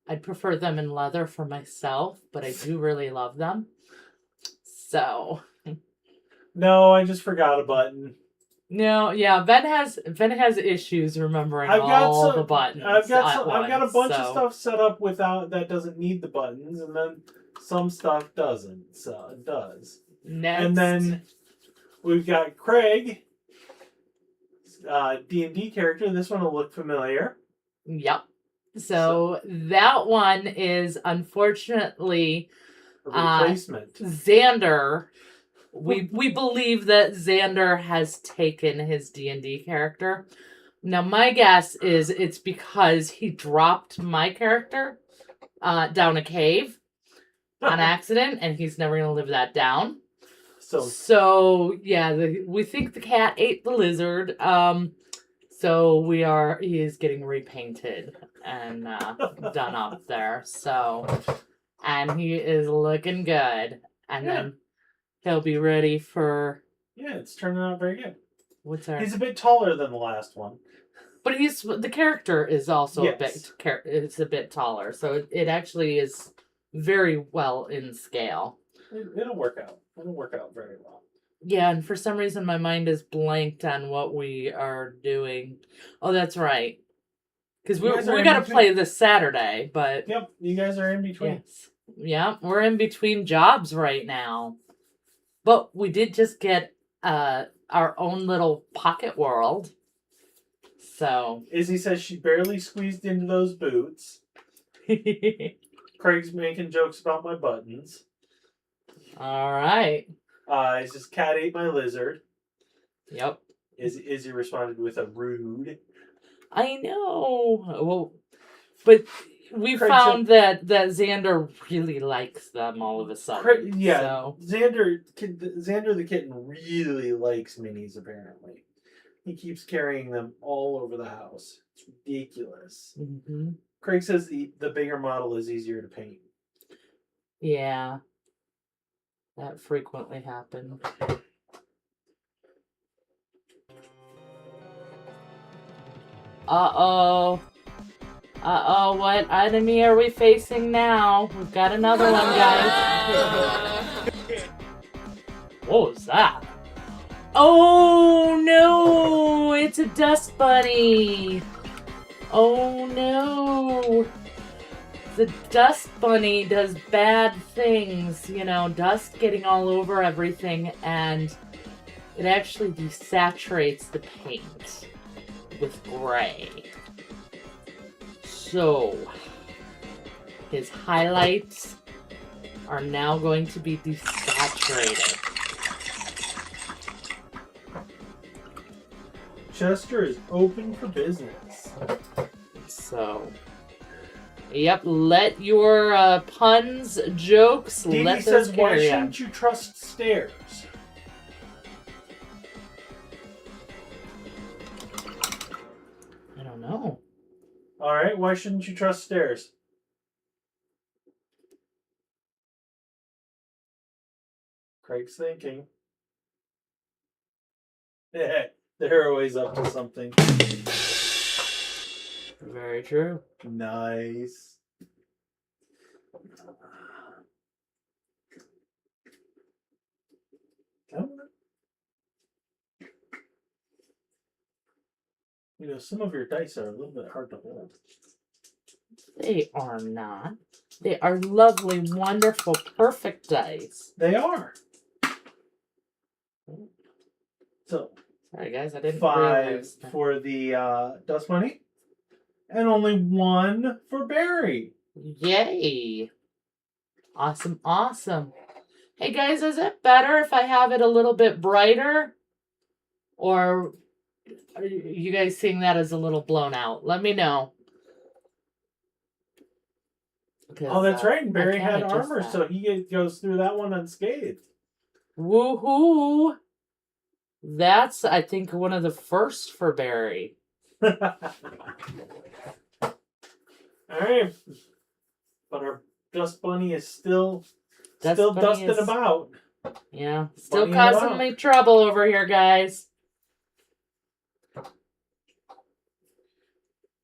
I'd prefer them in leather for myself, but I do really love them. So. No, I just forgot a button. No, yeah, Ben has issues remembering all the buttons. I've got a bunch of stuff set up without that doesn't need the buttons, and then some stuff doesn't. So it does. Next. And then we've got Craig, D&D character. This one will look familiar. Yep. So that one is unfortunately a replacement. Xander. We believe that Xander has taken his D&D character. Now my guess is it's because he dropped my character down a cave on accident, and he's never gonna live that down. So yeah, we think the cat ate the lizard. So he is getting repainted and done up there. So, and he is looking good. And then he'll be ready for... Yeah, it's turning out very good. What's that? He's a bit taller than the last one. But the character is also a bit taller. So it actually is very well in scale. It'll work out. It'll work out very well. Yeah, and for some reason my mind is blanked on what we are doing. Oh, that's right. Because we got to play this Saturday, but... Yep, you guys are in between. Yes. Yeah, we're in between jobs right now. But we did just get our own little pocket world. So... Izzy says she barely squeezed into those boots. Craig's making jokes about my buttons. All right. He says, cat ate my lizard. Yep. Izzy responded with a rude. I know. Well, but we found that Xander really likes them all of a sudden. Xander the kitten really likes minis, apparently. He keeps carrying them all over the house. It's ridiculous. Mm-hmm. Craig says the bigger model is easier to paint. Yeah. That frequently happens. Uh-oh. Uh-oh, what enemy are we facing now? We've got another one, guys. What was that? Oh, no! It's a dust bunny! Oh, no! The dust bunny does bad things, dust getting all over everything, and it actually desaturates the paint with gray. So, his highlights are now going to be desaturated. Chester is open for business. So... Yep, let your puns, jokes, Dee let Dee those says, carry why shouldn't you trust stairs? I don't know. Alright, why shouldn't you trust stairs? Craig's thinking. They're always up to something. Very true. Nice. You know, some of your dice are a little bit hard to hold. They are not. They are lovely, wonderful, perfect dice. They are. So, sorry guys, I didn't 5 realize that. for the Dust Bunny, and only 1 for Barry. Yay! Awesome, awesome. Hey guys, is it better if I have it a little bit brighter? Or are you guys seeing that as a little blown out? Let me know. Oh, that's right. And Barry can't had adjust armor, that. so he goes through that one unscathed. Woohoo! That's, I think, one of the first for Barry. All right. But our Dust Bunny is still dusting about. Yeah, still Bunny causing about. me trouble over here, guys.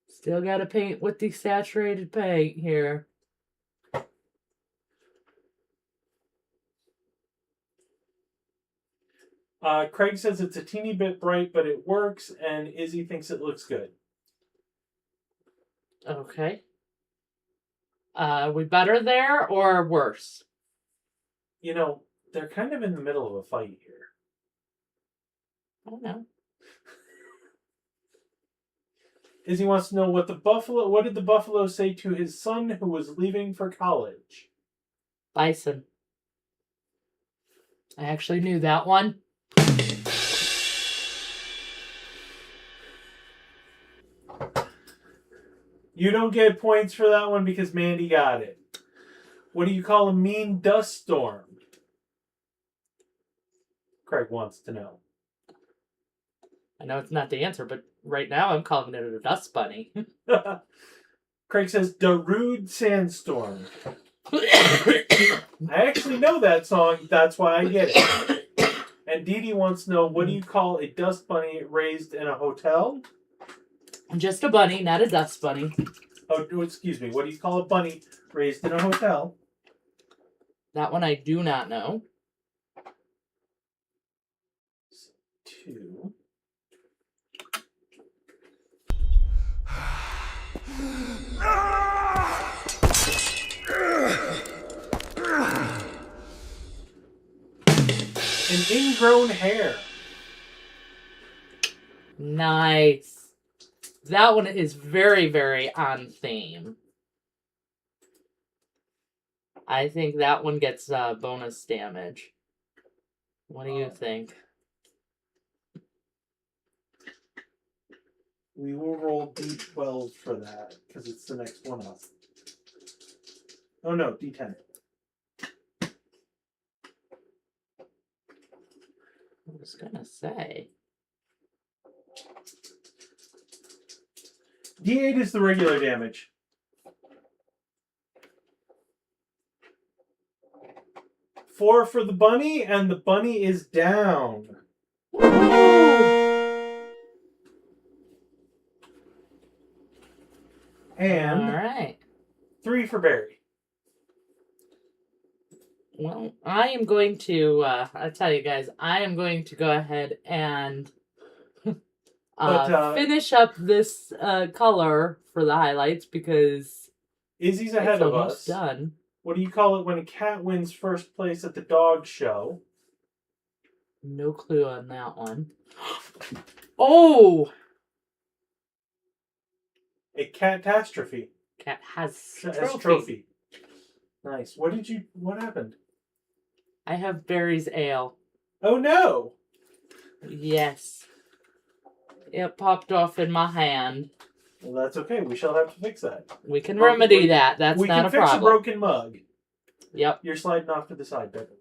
Still got to paint with the saturated paint here. Craig says it's a teeny bit bright, but it works, and Izzy thinks it looks good. Okay. We better there or worse? You know, they're kind of in the middle of a fight here. I don't know. Izzy wants to know what did the buffalo say to his son who was leaving for college? Bison. I actually knew that one. You don't get points for that one because Mandy got it. What do you call a mean dust storm? Craig wants to know. I know it's not the answer, but right now I'm calling it a dust bunny. Craig says, Darude Sandstorm. I actually know that song. That's why I get it. And Dee Dee wants to know, what do you call a dust bunny raised in a hotel? Just a bunny, not a dust bunny. Oh, excuse me. What do you call a bunny raised in a hotel? That one I do not know. 2. An ingrown hair. Nice. That one is very, very on theme. I think that one gets bonus damage. What do you think? We will roll D12 for that, because it's the next one up. Oh no, D10. I was gonna say. D8 is the regular damage. Four for the bunny, and the bunny is down. And all right. 3 for Barry. Well, I am going to, I tell you guys, I am going to go ahead and finish up this color for the highlights because Izzy's ahead it's of almost us. Done. What do you call it when a cat wins first place at the dog show? No clue on that one. Oh! A catastrophe. Cat has As trophy. Nice. What happened? I have Barry's ale. Oh no! Yes. It popped off in my hand. Well, that's okay. We shall have to fix that. We can remedy that. That's we not a can fix problem. a broken mug. Yep. You're sliding off to the side, Becky.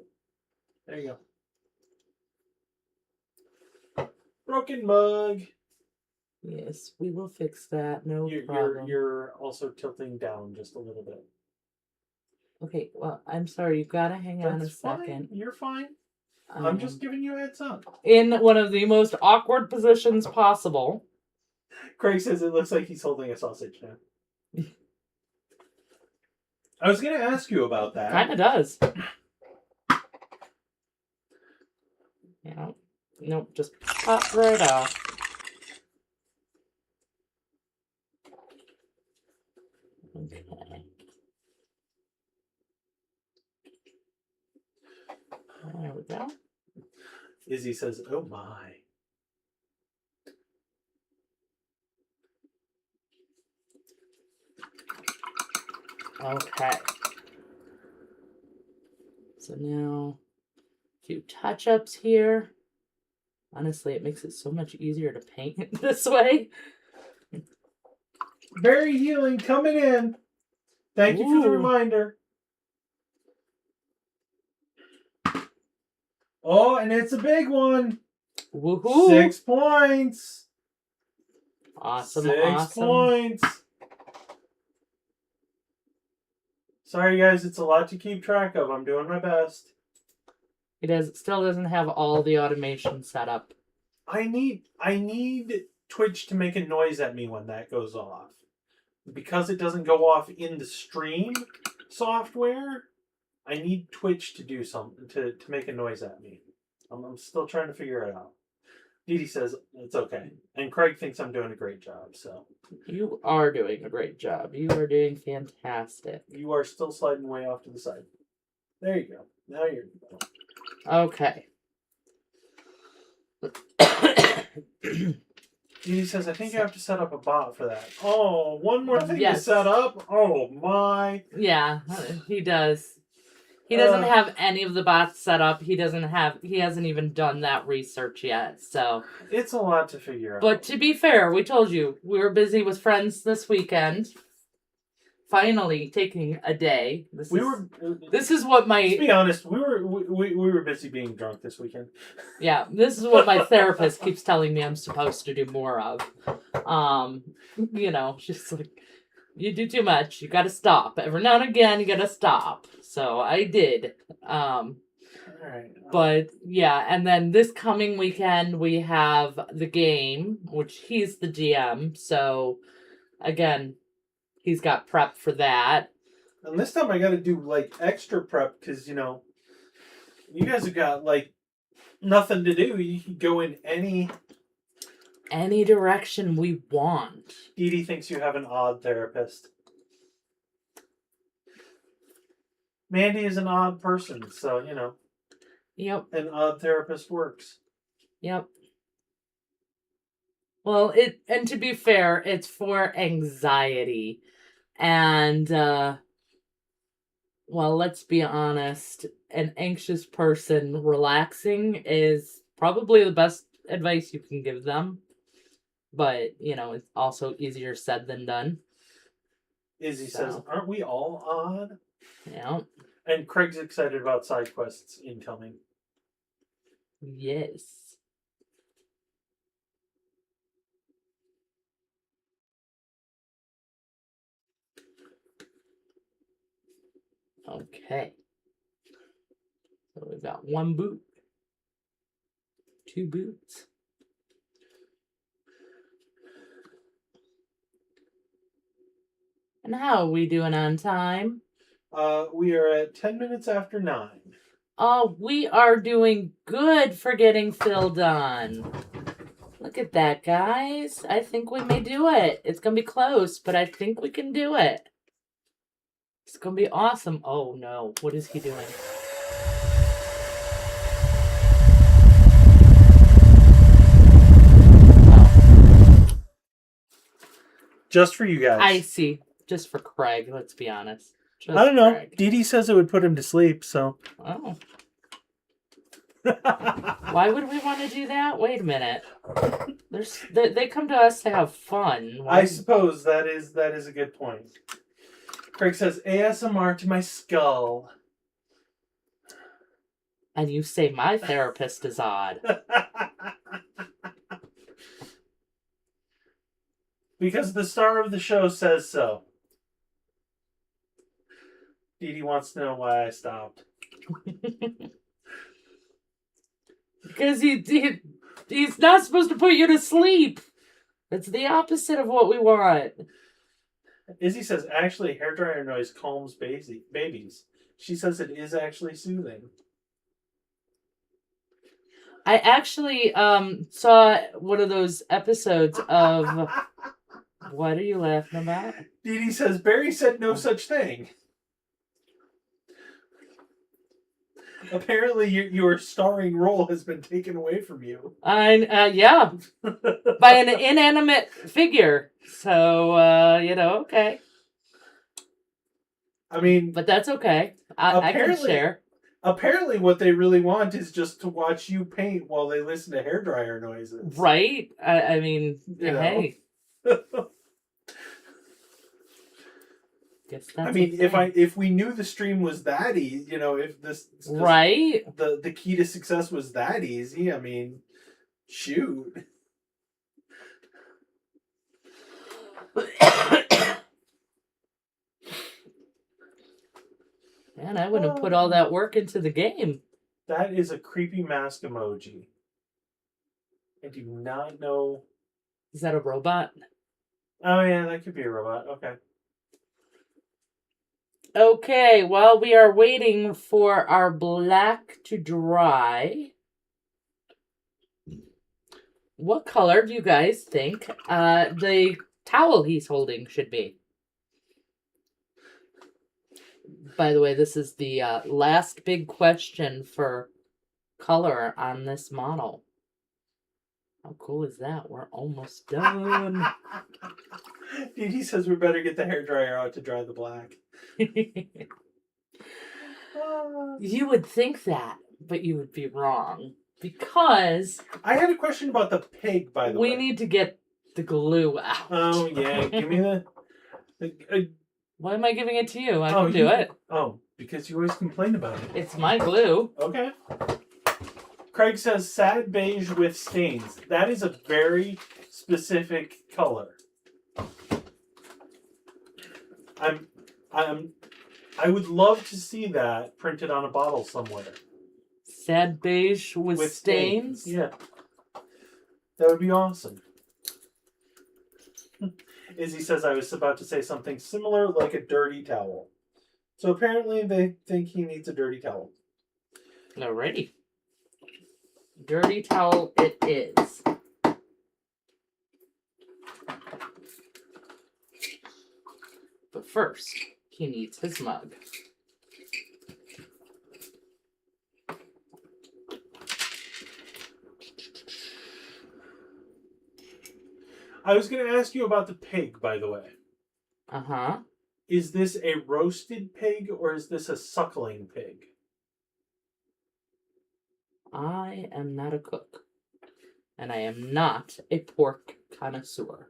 There you go. Broken mug. Yes, we will fix that. No problem. You're also tilting down just a little bit. Okay, well, I'm sorry. You gotta hang on a That's second. fine. You're fine. I'm just giving you a heads up. In one of the most awkward positions possible. Craig says it looks like he's holding a sausage now. I was going to ask you about that. Kind of does. Yeah. Nope, just pop right off. Okay. There we go. Izzy says, oh my. Okay. So now, a few touch-ups here. Honestly, it makes it so much easier to paint it this way. Very healing coming in. Thank you for the reminder. Oh, and it's a big one. Woohoo! 6 points. Awesome, 6 awesome. points. Sorry, guys. It's a lot to keep track of. I'm doing my best. It still doesn't have all the automation set up. I need Twitch to make a noise at me when that goes off. Because it doesn't go off in the stream software, I need Twitch to do something to make a noise at me. I'm still trying to figure it out. Dee Dee says it's okay. And Craig thinks I'm doing a great job, so. You are doing a great job. You are doing fantastic. You are still sliding way off to the side. There you go. Now you're... Okay. Dee Dee says, I think you have to set up a bot for that. Oh, one more thing to Yes. set up? Oh, my. Yeah, he does. He doesn't have any of the bots set up. He hasn't even done that research yet, so. It's a lot to figure out. But to be fair, we told you, we were busy with friends this weekend. Finally taking a day. This is what my... To be honest, we were busy being drunk this weekend. Yeah, this is what my therapist keeps telling me I'm supposed to do more of. She's like, you do too much. You gotta stop. Every now and again, you gotta stop. So I did. All right. But yeah, and then this coming weekend we have the game, which he's the GM. So again, he's got prep for that. And this time I got to do like extra prep because you guys have got like nothing to do. You can go in any direction we want. Dee Dee thinks you have an odd therapist. Mandy is an odd person, so Yep. an odd therapist works. Yep. Well, and to be fair, it's for anxiety. And, let's be honest, an anxious person relaxing is probably the best advice you can give them. But, it's also easier said than done. Izzy says, aren't we all odd? Yeah. And Craig's excited about side quests incoming. Yes. Okay. So we've got 1 boot. 2 boots. And how are we doing on time? We are at 10 minutes after 9. Oh, we are doing good for getting Phill done. Look at that, guys. I think we may do it. It's going to be close, but I think we can do it. It's going to be awesome. Oh, no. What is he doing? Oh. Just for you guys. I see. Just for Craig, let's be honest. Just I don't know. Craig. Dee Dee says it would put him to sleep, so. Oh. Why would we want to do that? Wait a minute. They come to us to have fun. I suppose that is a good point. Craig says ASMR to my skull. And you say my therapist is odd. Because the star of the show says so. Dee Dee wants to know why I stopped. Because he's not supposed to put you to sleep. It's the opposite of what we want. Izzy says, actually, hairdryer noise calms babies. She says it is actually soothing. I actually saw one of those episodes of... What are you laughing about? Dee Dee says, Barry said no such thing. Apparently, your starring role has been taken away from you. Yeah. By an inanimate figure. So, okay. I mean... But that's okay. I can share. Apparently, what they really want is just to watch you paint while they listen to hairdryer noises. Right? I mean, hey. Guess that's if we knew the stream was that easy, if this right, the key to success was that easy, I mean, shoot. Man, I wouldn't have put all that work into the game. That is a creepy mask emoji. I do not know. Is that a robot? Oh yeah, that could be a robot. Okay. Okay, while we are waiting for our black to dry, what color do you guys think the towel he's holding should be? By the way, this is the last big question for color on this model. How cool is that? We're almost done. Dee Dee says we better get the hairdryer out to dry the black. You would think that, but you would be wrong. Because... I had a question about the pig, by the way. We need to get the glue out. Oh, yeah. Give me the... Why am I giving it to you? I can do it. Oh, because you always complain about it. It's my glue. Okay. Craig says sad beige with stains. That is a very specific color. I would love to see that printed on a bottle somewhere. Sad beige with stains? Yeah. That would be awesome. Izzy says I was about to say something similar, like a dirty towel. So apparently they think he needs a dirty towel. Alrighty. Dirty towel it is. But first, he needs his mug. I was going to ask you about the pig, by the way. Uh-huh. Is this a roasted pig or is this a suckling pig? I am not a cook. And I am not a pork connoisseur.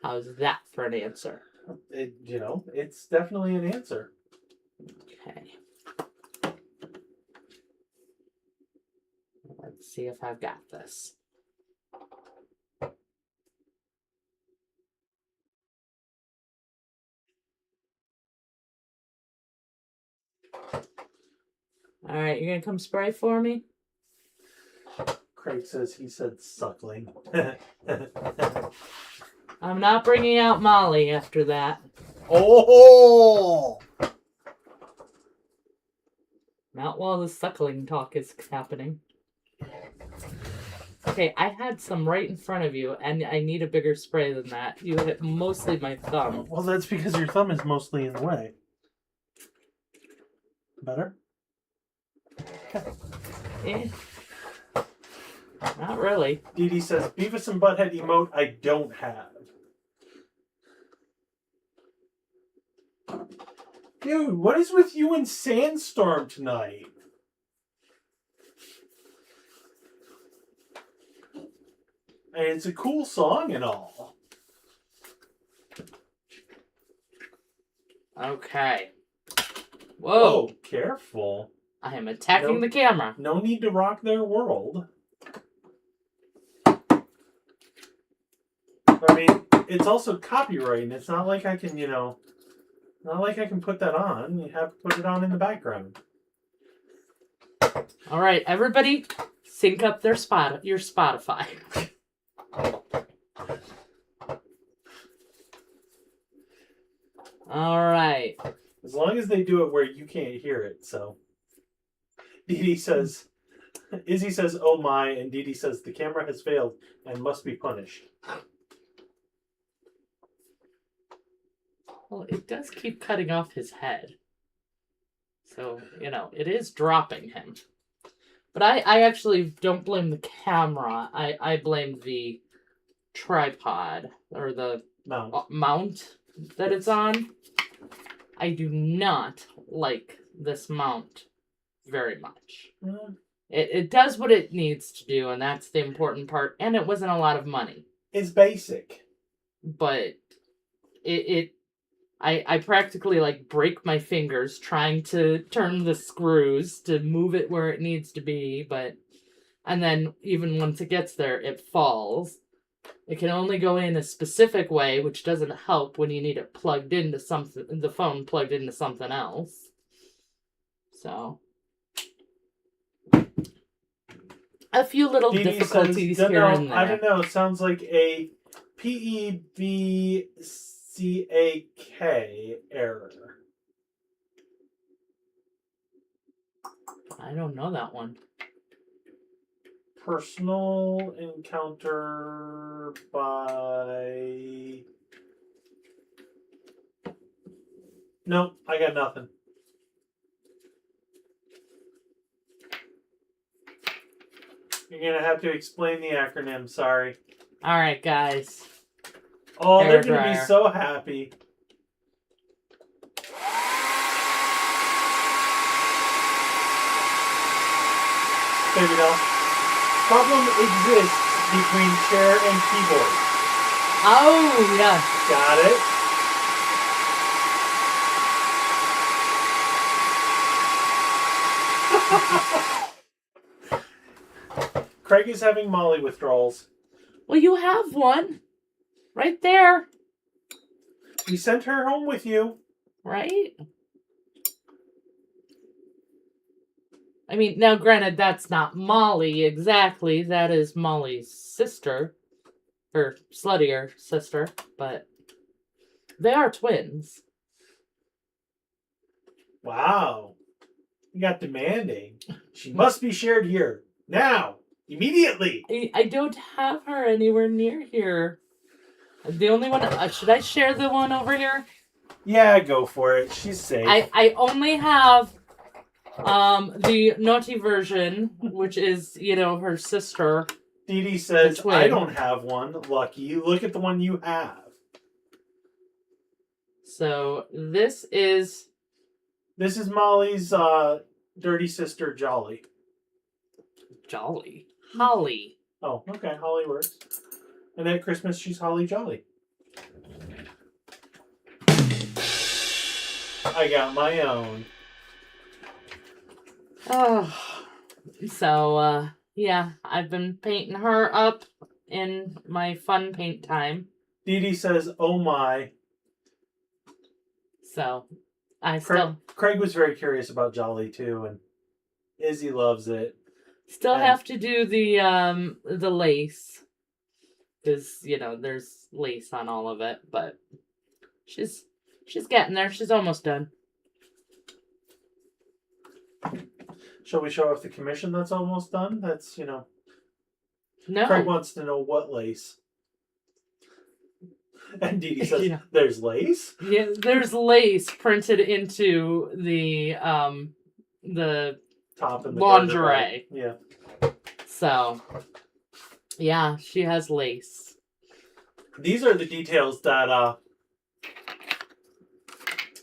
How's that for an answer? It's definitely an answer. Okay. Let's see if I've got this. All right, you're going to come spray for me? Craig says he said suckling. I'm not bringing out Molly after that. Oh! Not while the suckling talk is happening. Okay, I had some right in front of you, and I need a bigger spray than that. You hit mostly my thumb. Well, that's because your thumb is mostly in the way. Better? Eh. Not really. Dee Dee says, Beavis and Butthead emote I don't have. Dude, what is with you and Sandstorm tonight? And it's a cool song and all. Okay. Whoa. Oh, careful. I am attacking the camera. No need to rock their world. I mean, it's also copyright, and it's not like I can, not like I can put that on. You have to put it on in the background. All right, everybody, sync up your Spotify. All right. As long as they do it where you can't hear it, so. Izzy says, oh my, and Dee Dee says, the camera has failed and must be punished. Well, it does keep cutting off his head. So, it is dropping him. But I actually don't blame the camera. I blame the tripod or the mount that it's on. I do not like this mount very much. It does what it needs to do, and that's the important part. And it wasn't a lot of money. It's basic. But I practically break my fingers trying to turn the screws to move it where it needs to be, and then even once it gets there, it falls. It can only go in a specific way, which doesn't help when you need it plugged into something, the phone plugged into something else. So, a few little difficulties here and there. I don't know. It sounds like a PEBCAK error. I don't know that one. Personal encounter by... Nope, I got nothing. You're going to have to explain the acronym, sorry. All right, guys. Oh, they're going to be so happy. Baby doll. Problem exists between chair and keyboard. Oh, yeah. Got it? Craig is having Molly withdrawals. Well, you have one. Right there. We sent her home with you. Right? I mean, now granted, that's not Molly exactly. That is Molly's sister. Her sluttier sister. But they are twins. Wow. You got demanding. She must be shared here. Now. Immediately. I don't have her anywhere near here. The only one... should I share the one over here? Yeah, go for it. She's safe. I only have the naughty version, which is, her sister. Dee Dee says, I don't have one. Lucky. Look at the one you have. So, this is Molly's dirty sister, Jolly. Jolly? Holly. Oh, okay. Holly works. And at Christmas, she's Holly Jolly. I got my own. Oh. So, yeah, I've been painting her up in my fun paint time. Dee Dee says, oh my. So, Craig was very curious about Jolly, too, and Izzy loves it. Still have to do the lace. Because, there's lace on all of it, but she's getting there. She's almost done. Shall we show off the commission that's almost done? That's, No. Craig wants to know what lace. And Dee Dee says, there's lace? Yeah, there's lace printed into the top and the lingerie. Yeah. So, yeah, she has lace. These are the details that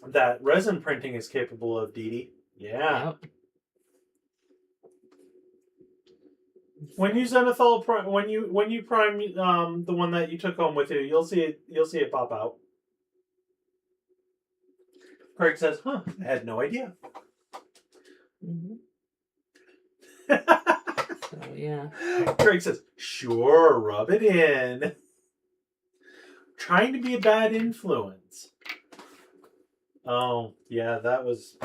that resin printing is capable of, Dee Dee. Yeah. Yep. When you Zenithal when you prime the one that you took home with you, you'll see it pop out. Craig says, "Huh, I had no idea." Mm-hmm. So, yeah. Craig says, "Sure, rub it in." Trying to be a bad influence. Oh, yeah, that was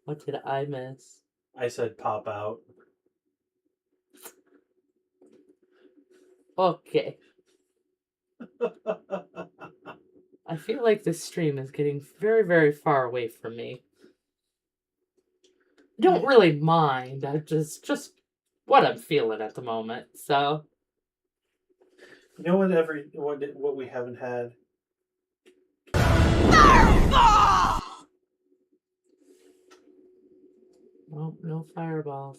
What did I miss? I said pop out. Okay. I feel like this stream is getting very, very far away from me. I don't really mind. I just what I'm feeling at the moment. So You know what we haven't had? nope, no fireballs.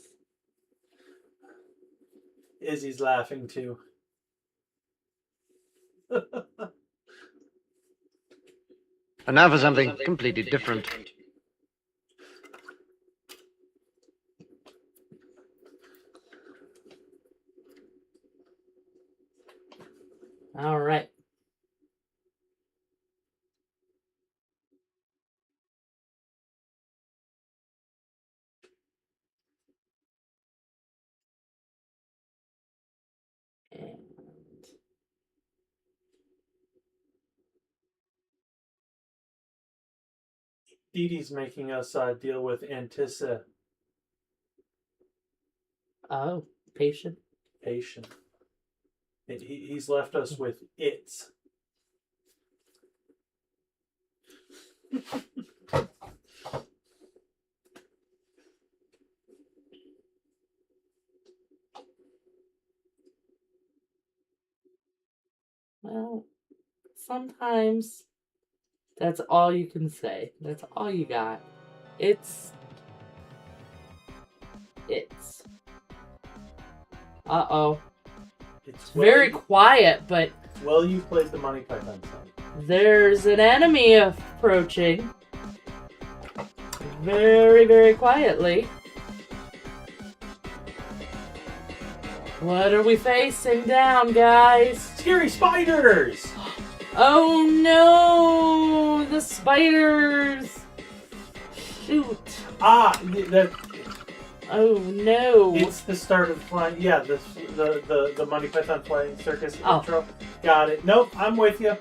Izzy's laughing too. And now for something completely different. All right. And Dee Dee's making us deal with anticipation. oh, patient. He's left us with it's. Well, sometimes that's all you can say. That's all you got. It's. Uh-oh. It's Very quiet, but well, you played the Monty Python song. there's an enemy approaching. Very, very quietly. What are we facing down, guys? Scary spiders! Oh no! The spiders! Shoot. That Oh no! it's the start of flying. Yeah, the Monty Python Flying Circus Oh. intro. Got it. Nope, I'm with you.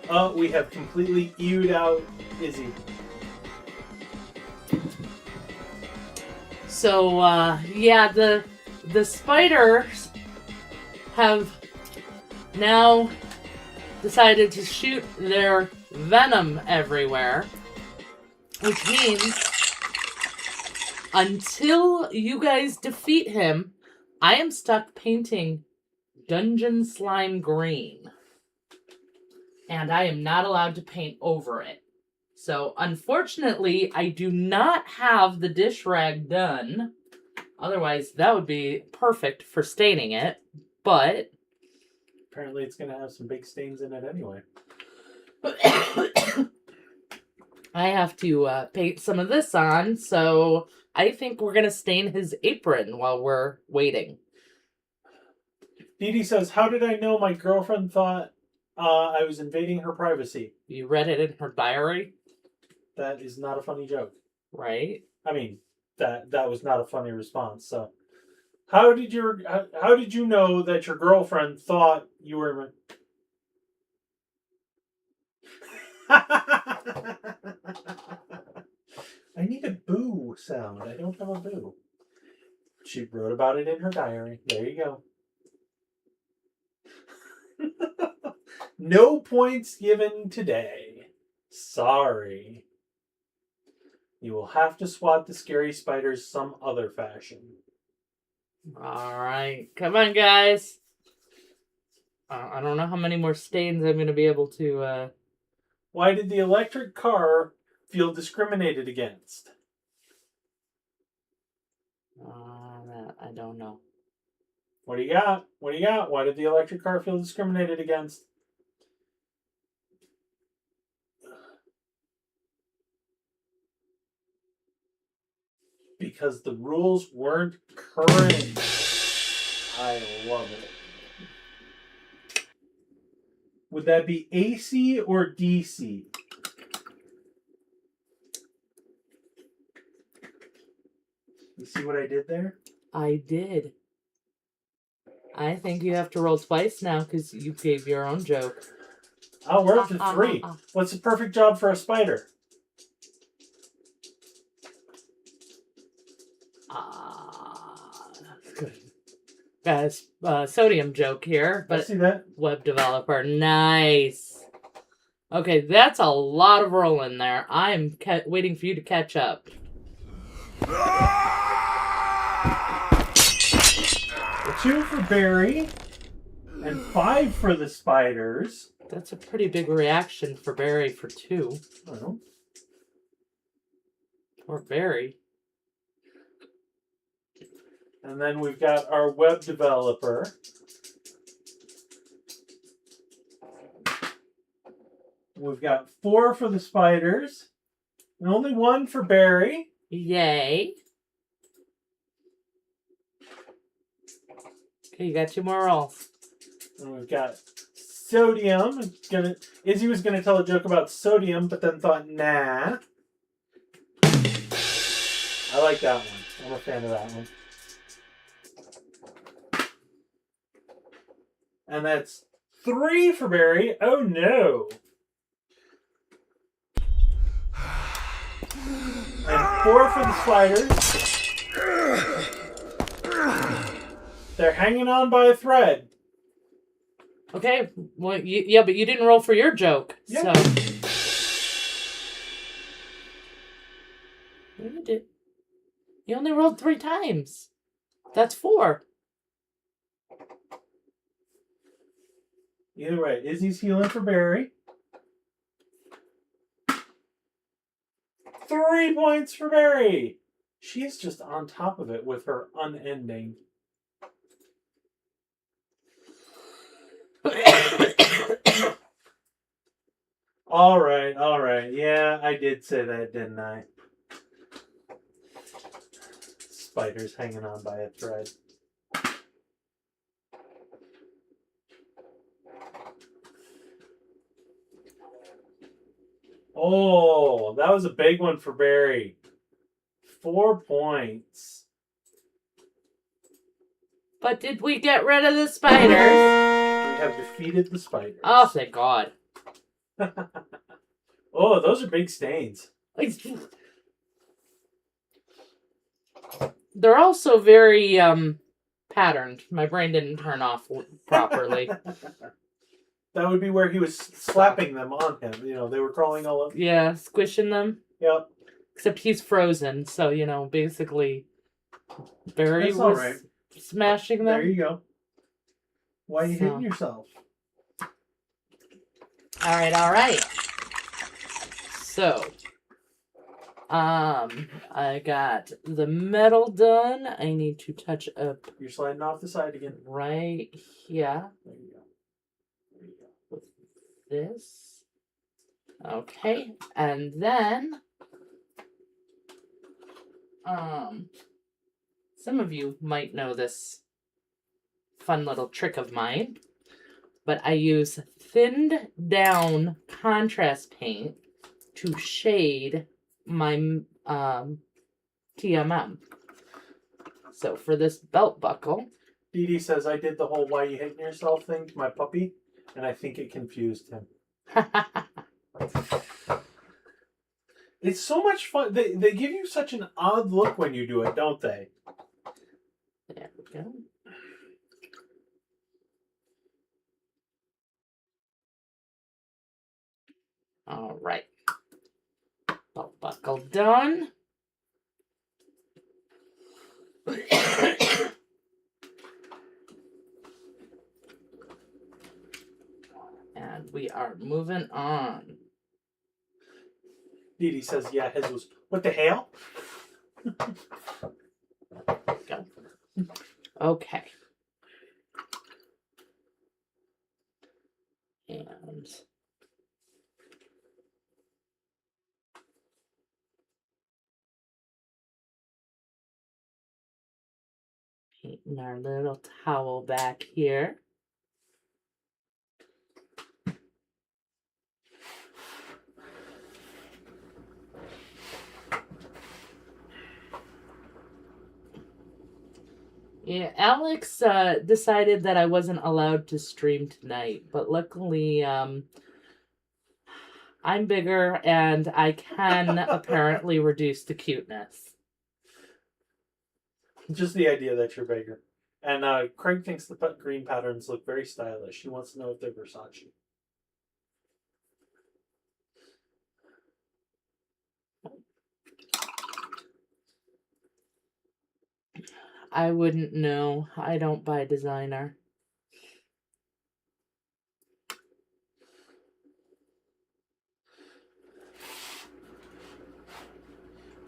Oh, we have completely ewed out Izzy. So, yeah, the spiders have now decided to shoot their venom everywhere, which means until you guys defeat him, I am stuck painting Dungeon Slime green. And I am not allowed to paint over it. So, unfortunately, I do not have the dish rag done. Otherwise, that would be perfect for staining it. But Apparently, it's going to have some big stains in it anyway. I have to paint some of this on, so I think we're going to stain his apron while we're waiting. Dee Dee says, "How did I know my girlfriend thought I was invading her privacy?" You read it in her diary? That is not a funny joke. Right? I mean, that was not a funny response. So, how did you know that your girlfriend thought you were? I need a boo sound. I don't have a boo. She wrote about it in her diary. There you go. No points given today. Sorry. You will have to swat the scary spiders some other fashion. Alright. Come on, guys. I don't know how many more stains I'm going to be able to... Why did the electric car feel discriminated against? That I don't know. What do you got? What do you got? Why did the electric car feel discriminated against? Because the rules weren't current. I love it. Would that be AC or DC? You see what I did there? I did. I think you have to roll twice now because you gave your own joke. Oh, we're up to 3. What's the perfect job for a spider? Sodium joke here, I but see that. web developer. Nice. Okay, that's a lot of rolling there. I'm waiting for you to catch up. 2 for Barry, and 5 for the spiders. That's a pretty big reaction for Barry for 2. Oh. Or Barry. And then we've got our web developer. We've got 4 for the spiders, and only 1 for Barry. Yay. Okay, you got 2 more rolls. And we've got sodium. Izzy was gonna tell a joke about sodium, but then thought, nah. I like that one. I'm a fan of that one. And that's 3 for Barry. Oh no. And 4 for the spiders. They're hanging on by a thread. Okay, well, yeah, but you didn't roll for your joke, Yeah. so... You did. You only rolled 3 times. That's 4. Either way, Izzy's healing for Barry. 3 points for Barry. She's just on top of it with her unending. All right. Yeah, I did say that, didn't I? Spiders hanging on by a thread. Oh, that was a big one for Barry. 4 points. But did we get rid of the spiders? We have defeated the spiders. Oh, thank God. Oh, those are big stains. They're also very patterned. My brain didn't turn off properly. That would be where he was slapping them on him. You know, they were crawling all up. Yeah, squishing them. Yep. Except he's frozen, so, you know, basically Barry That's was all right. smashing them. There you go. Why are you hitting yourself? Alright. So, I got the metal done. I need to touch up You're sliding off the side again. right here There you go. with this. Okay, and then, some of you might know this fun little trick of mine, but I use thinned down contrast paint to shade my TMM. So for this belt buckle, Dee Dee says I did the whole "why you hitting yourself" thing to my puppy, and I think it confused him. It's so much fun. They give you such an odd look when you do it, don't they? There we go. All right. Belt buckle done. And we are moving on. Dee Dee says, yeah, his was, what the hell? Go. Okay. And painting our little towel back here. Yeah, Alex decided that I wasn't allowed to stream tonight, but luckily I'm bigger and I can apparently reduce the cuteness. Just the idea that you're bigger. And Craig thinks the green patterns look very stylish. He wants to know if they're Versace. I wouldn't know. I don't buy designer.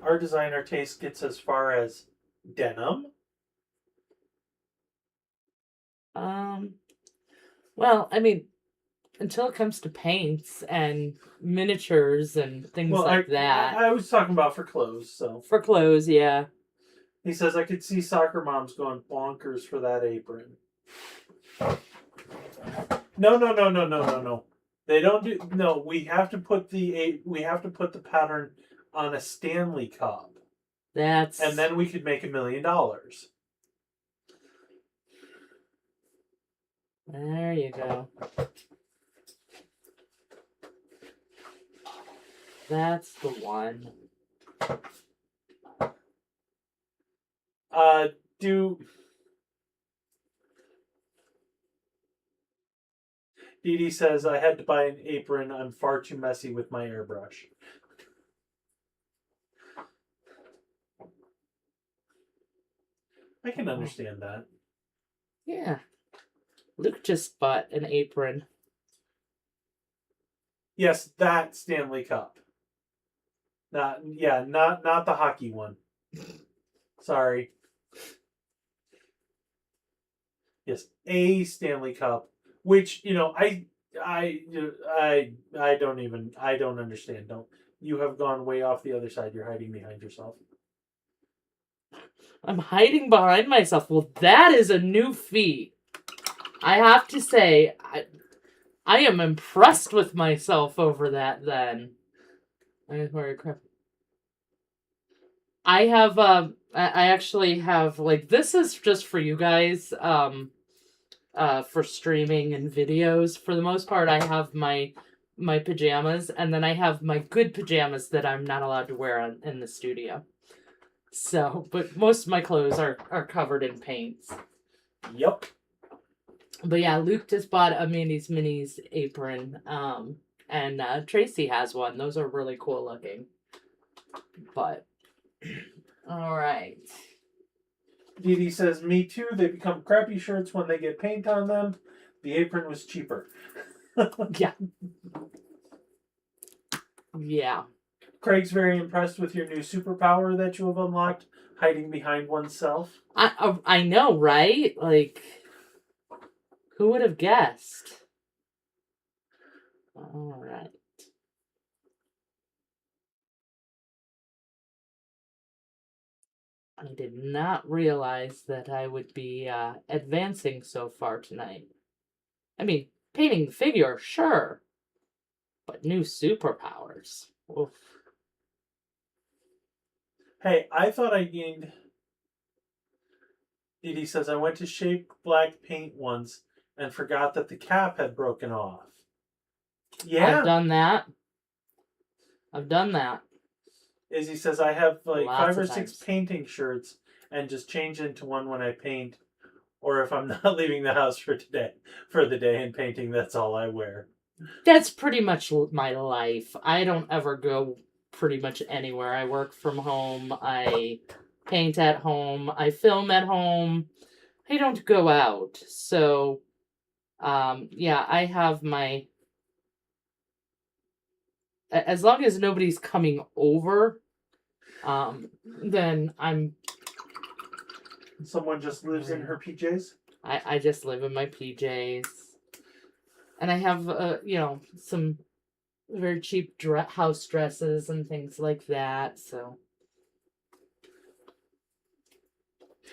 Our designer taste gets as far as denim. Well, I mean, until it comes to paints and miniatures and things like that. I was talking about for clothes, so. For clothes, yeah. He says, I could see soccer moms going bonkers for that apron. No. They don't do, no, we have to put the pattern on a Stanley Cup. And then we could make $1 million. There you go. That's the one. Dee Dee says, I had to buy an apron. I'm far too messy with my airbrush. I can understand that. Yeah. Luke just bought an apron. Yes, that Stanley Cup. Not the hockey one. Sorry. Yes, a Stanley Cup, which I don't understand. You have gone way off the other side. You're hiding behind yourself. I'm hiding behind myself. Well, that is a new feat. I have to say, I am impressed with myself over that. Then, I have I actually have, like, this is just for you guys for streaming and videos. For the most part, I have my pajamas, and then I have my good pajamas that I'm not allowed to wear in the studio. So, but most of my clothes are covered in paints. Yep. But yeah, Luke just bought a Mandy's Minis apron, and Tracy has one. Those are really cool looking. But, all right. Dee Dee says, me too. They become crappy shirts when they get paint on them. The apron was cheaper. Yeah. Yeah. Craig's very impressed with your new superpower that you have unlocked, hiding behind oneself. I know, right? Like, who would have guessed? All right. I did not realize that I would be advancing so far tonight. I mean, painting the figure, sure. But new superpowers. Oof. Hey, I thought I gained... Dee Dee says, I went to shape black paint once and forgot that the cap had broken off. Yeah. I've done that. Izzy says, I have like Lots 5 or of 6 times. painting shirts and just change into one when I paint. Or if I'm not leaving the house for the day and painting, that's all I wear. That's pretty much my life. I don't ever go pretty much anywhere. I work from home. I paint at home. I film at home. I don't go out. So, yeah, I have my... As long as nobody's coming over, then I'm... Someone just lives in her PJs? I just live in my PJs. And I have, some very cheap house dresses and things like that, so...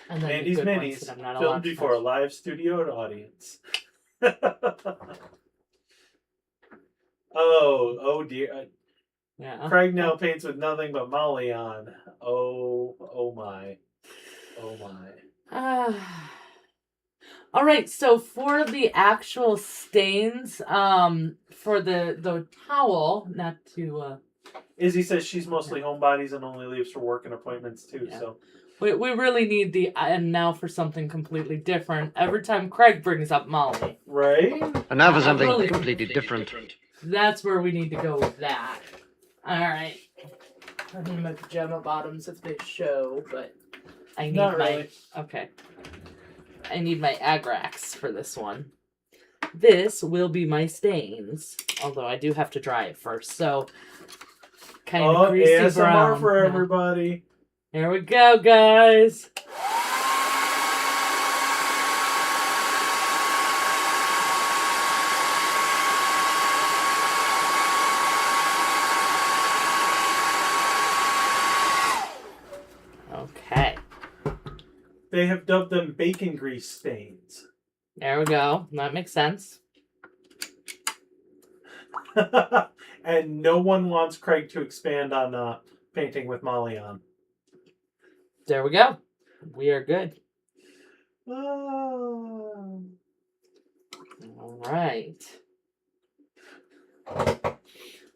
And then Mandy's the good ones Minis, that I'm not allowed filmed to before a touch. live studio audience. Oh dear. Yeah. Craig now paints with nothing but Molly on. Oh my. All right, so for the actual stains, for the towel, not to Izzy says she's mostly homebodies and only leaves for work and appointments too. Yeah. So We really need the and now for something completely different. Every time Craig brings up Molly, right. And now for something Really completely different. that's where we need to go with that. All right. I need my pajama bottoms if they show, but I need Not my really. okay. I need my Agrax for this one. This will be my stains, although I do have to dry it first. So kind of greasy ASMR brown. for Yeah. everybody. Here we go, guys. Okay. They have dubbed them bacon grease stains. There we go. That makes sense. And no one wants Craig to expand on painting with Molly on. There we go. We are good. Oh. All right.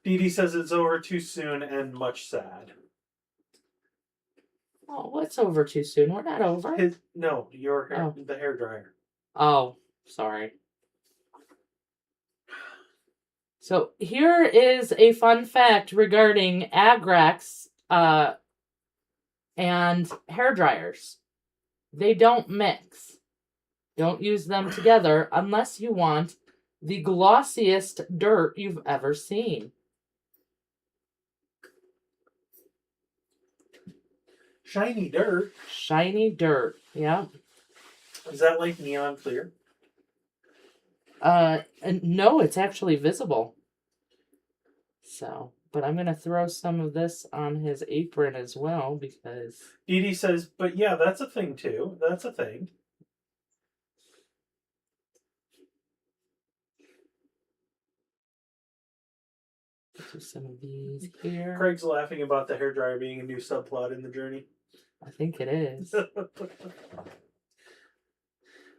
Dee Dee says it's over too soon and much sad. Oh, what's over too soon? We're not over. Your hair, Oh. the hair dryer. Oh, sorry. So here is a fun fact regarding Agrax and hair dryers. They don't mix. Don't use them together unless you want the glossiest dirt you've ever seen. Shiny dirt. Shiny dirt. Yeah. Is that like neon clear? And no, it's actually visible. So, but I'm going to throw some of this on his apron as well because... Dee Dee says, but yeah, that's a thing too. That's a thing. Do some of these here. Craig's laughing about the hairdryer being a new subplot in the journey. I think it is.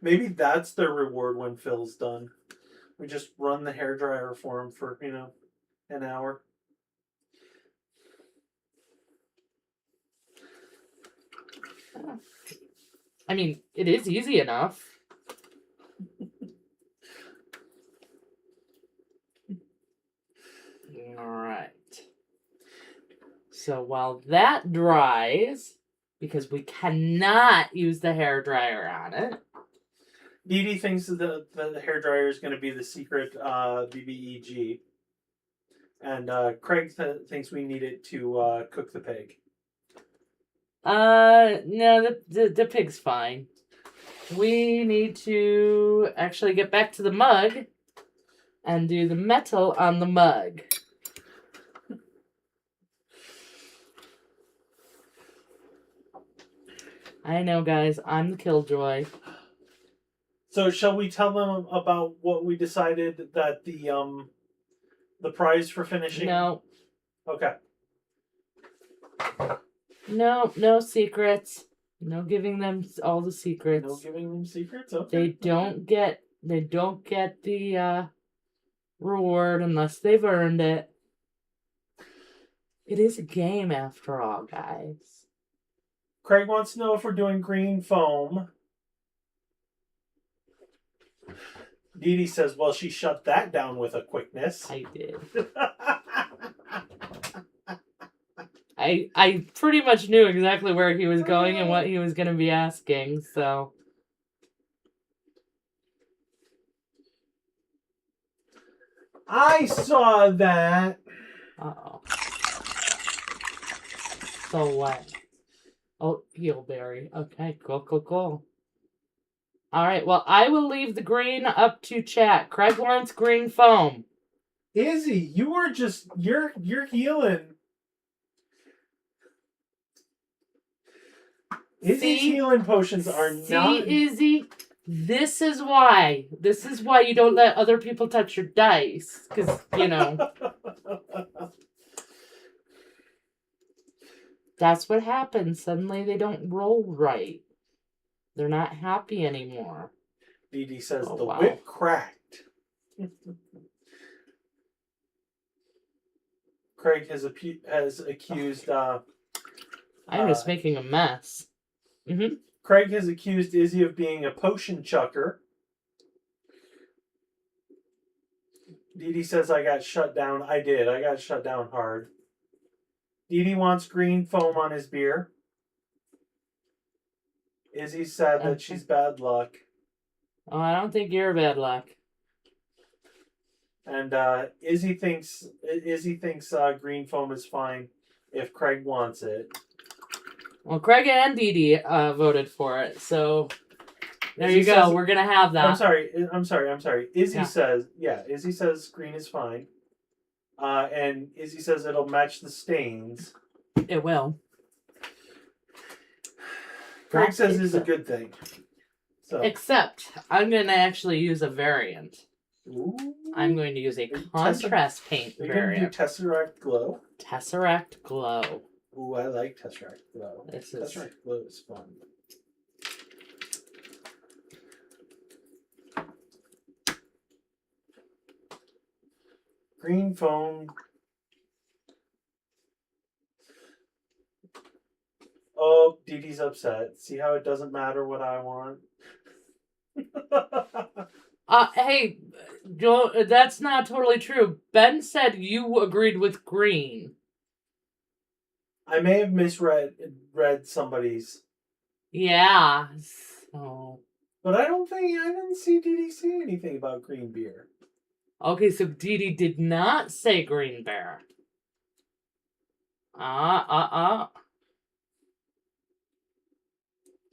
Maybe that's their reward when Phil's done. We just run the hairdryer for him for, an hour. I mean, it is easy enough. Alright. So while that dries, because we cannot use the hairdryer on it. Dee Dee thinks that the hairdryer is going to be the secret BBEG. And Craig thinks we need it to cook the pig. No, the pig's fine. We need to actually get back to the mug and do the metal on the mug. I know, guys. I'm the killjoy. So shall we tell them about what we decided that the prize for finishing? No. Okay. No secrets. No giving them all the secrets. No giving them secrets? Okay. They don't get the reward unless they've earned it. It is a game after all, guys. Craig wants to know if we're doing green foam. Dee Dee says, well, she shut that down with a quickness. I did. I pretty much knew exactly where he was going and what he was going to be asking, so. I saw that. Uh-oh. So what? Oh, heelberry. Okay, cool. Alright, well, I will leave the green up to chat. Craig wants green foam. Izzy, you are just, you're healing. Izzy's healing potions are not... See, Izzy? This is why. This is why you don't let other people touch your dice. Because, that's what happens. Suddenly they don't roll right. They're not happy anymore. Dee Dee says the wow. whip cracked. Craig has accused. I'm just making a mess. Mm-hmm. Craig has accused Izzy of being a potion chucker. Dee Dee says I got shut down. I did. I got shut down hard. Dee Dee wants green foam on his beer. Izzy said that she's bad luck. Oh, I don't think you're bad luck. And Izzy thinks green foam is fine if Craig wants it. Well, Craig and Dee Dee voted for it, so there Izzy you go. says, We're gonna have that. I'm sorry. Izzy says green is fine. And Izzy says it'll match the stains. It will. Craig says it's a good thing. So. Except, I'm going to actually use a variant. Ooh. I'm going to use a contrast paint variant. variant. You're going to do Tesseract Glow? Tesseract Glow. Ooh, I like Tesseract Glow. Tesseract Glow is fun. Green foam. Oh, Dee Dee's upset. See how it doesn't matter what I want? Hey, Joe, that's not totally true. Ben said you agreed with green. I may have misread somebody's. Yeah. So. But I didn't see Dee Dee say anything about green beer. Okay, so Dee Dee did not say green bear.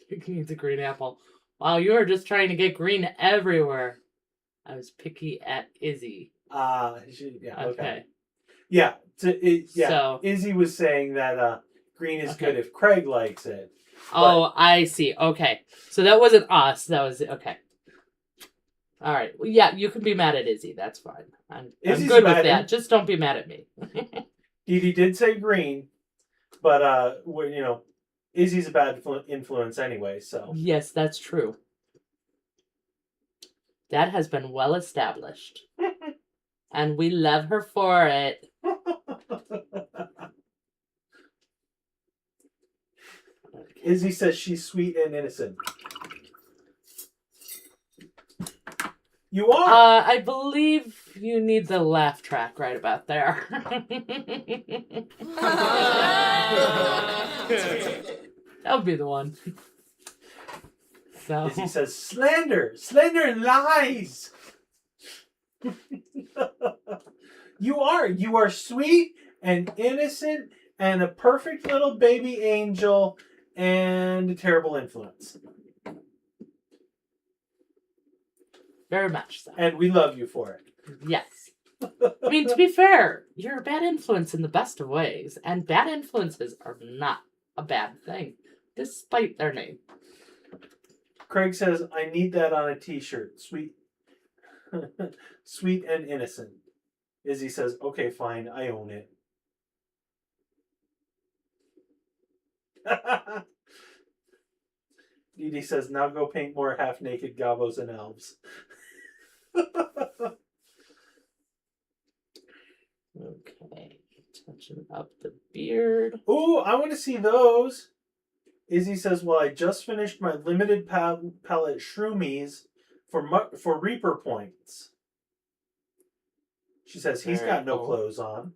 Picking it's a green apple. Wow, you are just trying to get green everywhere. I was picky at Izzy. Yeah, okay. Yeah, So, Izzy was saying that green is good if Craig likes it. Oh, I see. Okay. So that wasn't us. That was... Okay. All right. Well, yeah, you can be mad at Izzy. That's fine. I'm good with that. Just don't be mad at me. Dee Dee did say green, but Izzy's a bad influence anyway, so... Yes, that's true. That has been well established. And we love her for it. Izzy says she's sweet and innocent. You are! I believe you need the laugh track right about there. That would be the one. So. Izzy says, slander and lies. You are sweet and innocent and a perfect little baby angel and a terrible influence. Very much so. And we love you for it. Yes. I mean, to be fair, you're a bad influence in the best of ways, and bad influences are not a bad thing, despite their name. Craig says, I need that on a t-shirt. Sweet sweet and innocent. Izzy says, okay, fine, I own it. Dee Dee says, now go paint more half-naked gobos and elves. Okay, touching up the beard. Ooh, I want to see those. Izzy says, well, I just finished my limited palette shroomies for Reaper points. She says, he's got no clothes on.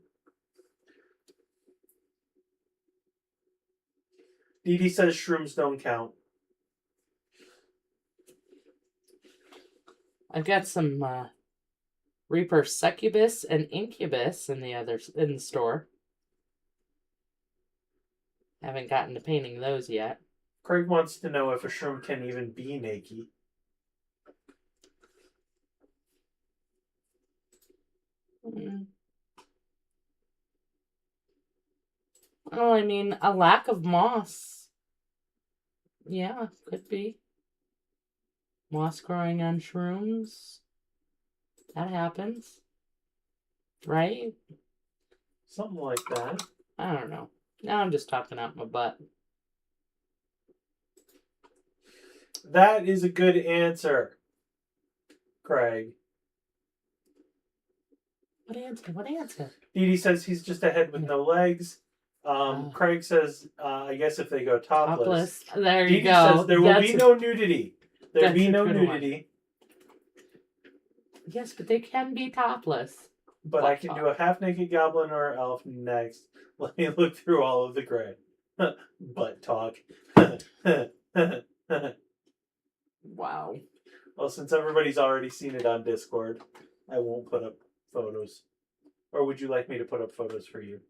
Dee Dee says shrooms don't count. I've got some Reaper Succubus and Incubus in the store. Haven't gotten to painting those yet. Craig wants to know if a shroom can even be naked. Well, I mean, a lack of moss. Yeah, could be. Moss growing on shrooms. That happens. Right? Something like that. I don't know. Now I'm just talking out my butt. That is a good answer, Craig. What answer? Dee Dee says he's just a head with no legs. Craig says, I guess if they go topless. There Dee you Dee go. says there will be no nudity. There'll be no nudity. Yes, but they can be topless. But I can do a half-naked goblin or elf next. Let me look through all of the gray. Butt talk. Wow. Well, since everybody's already seen it on Discord, I won't put up photos. Or would you like me to put up photos for you?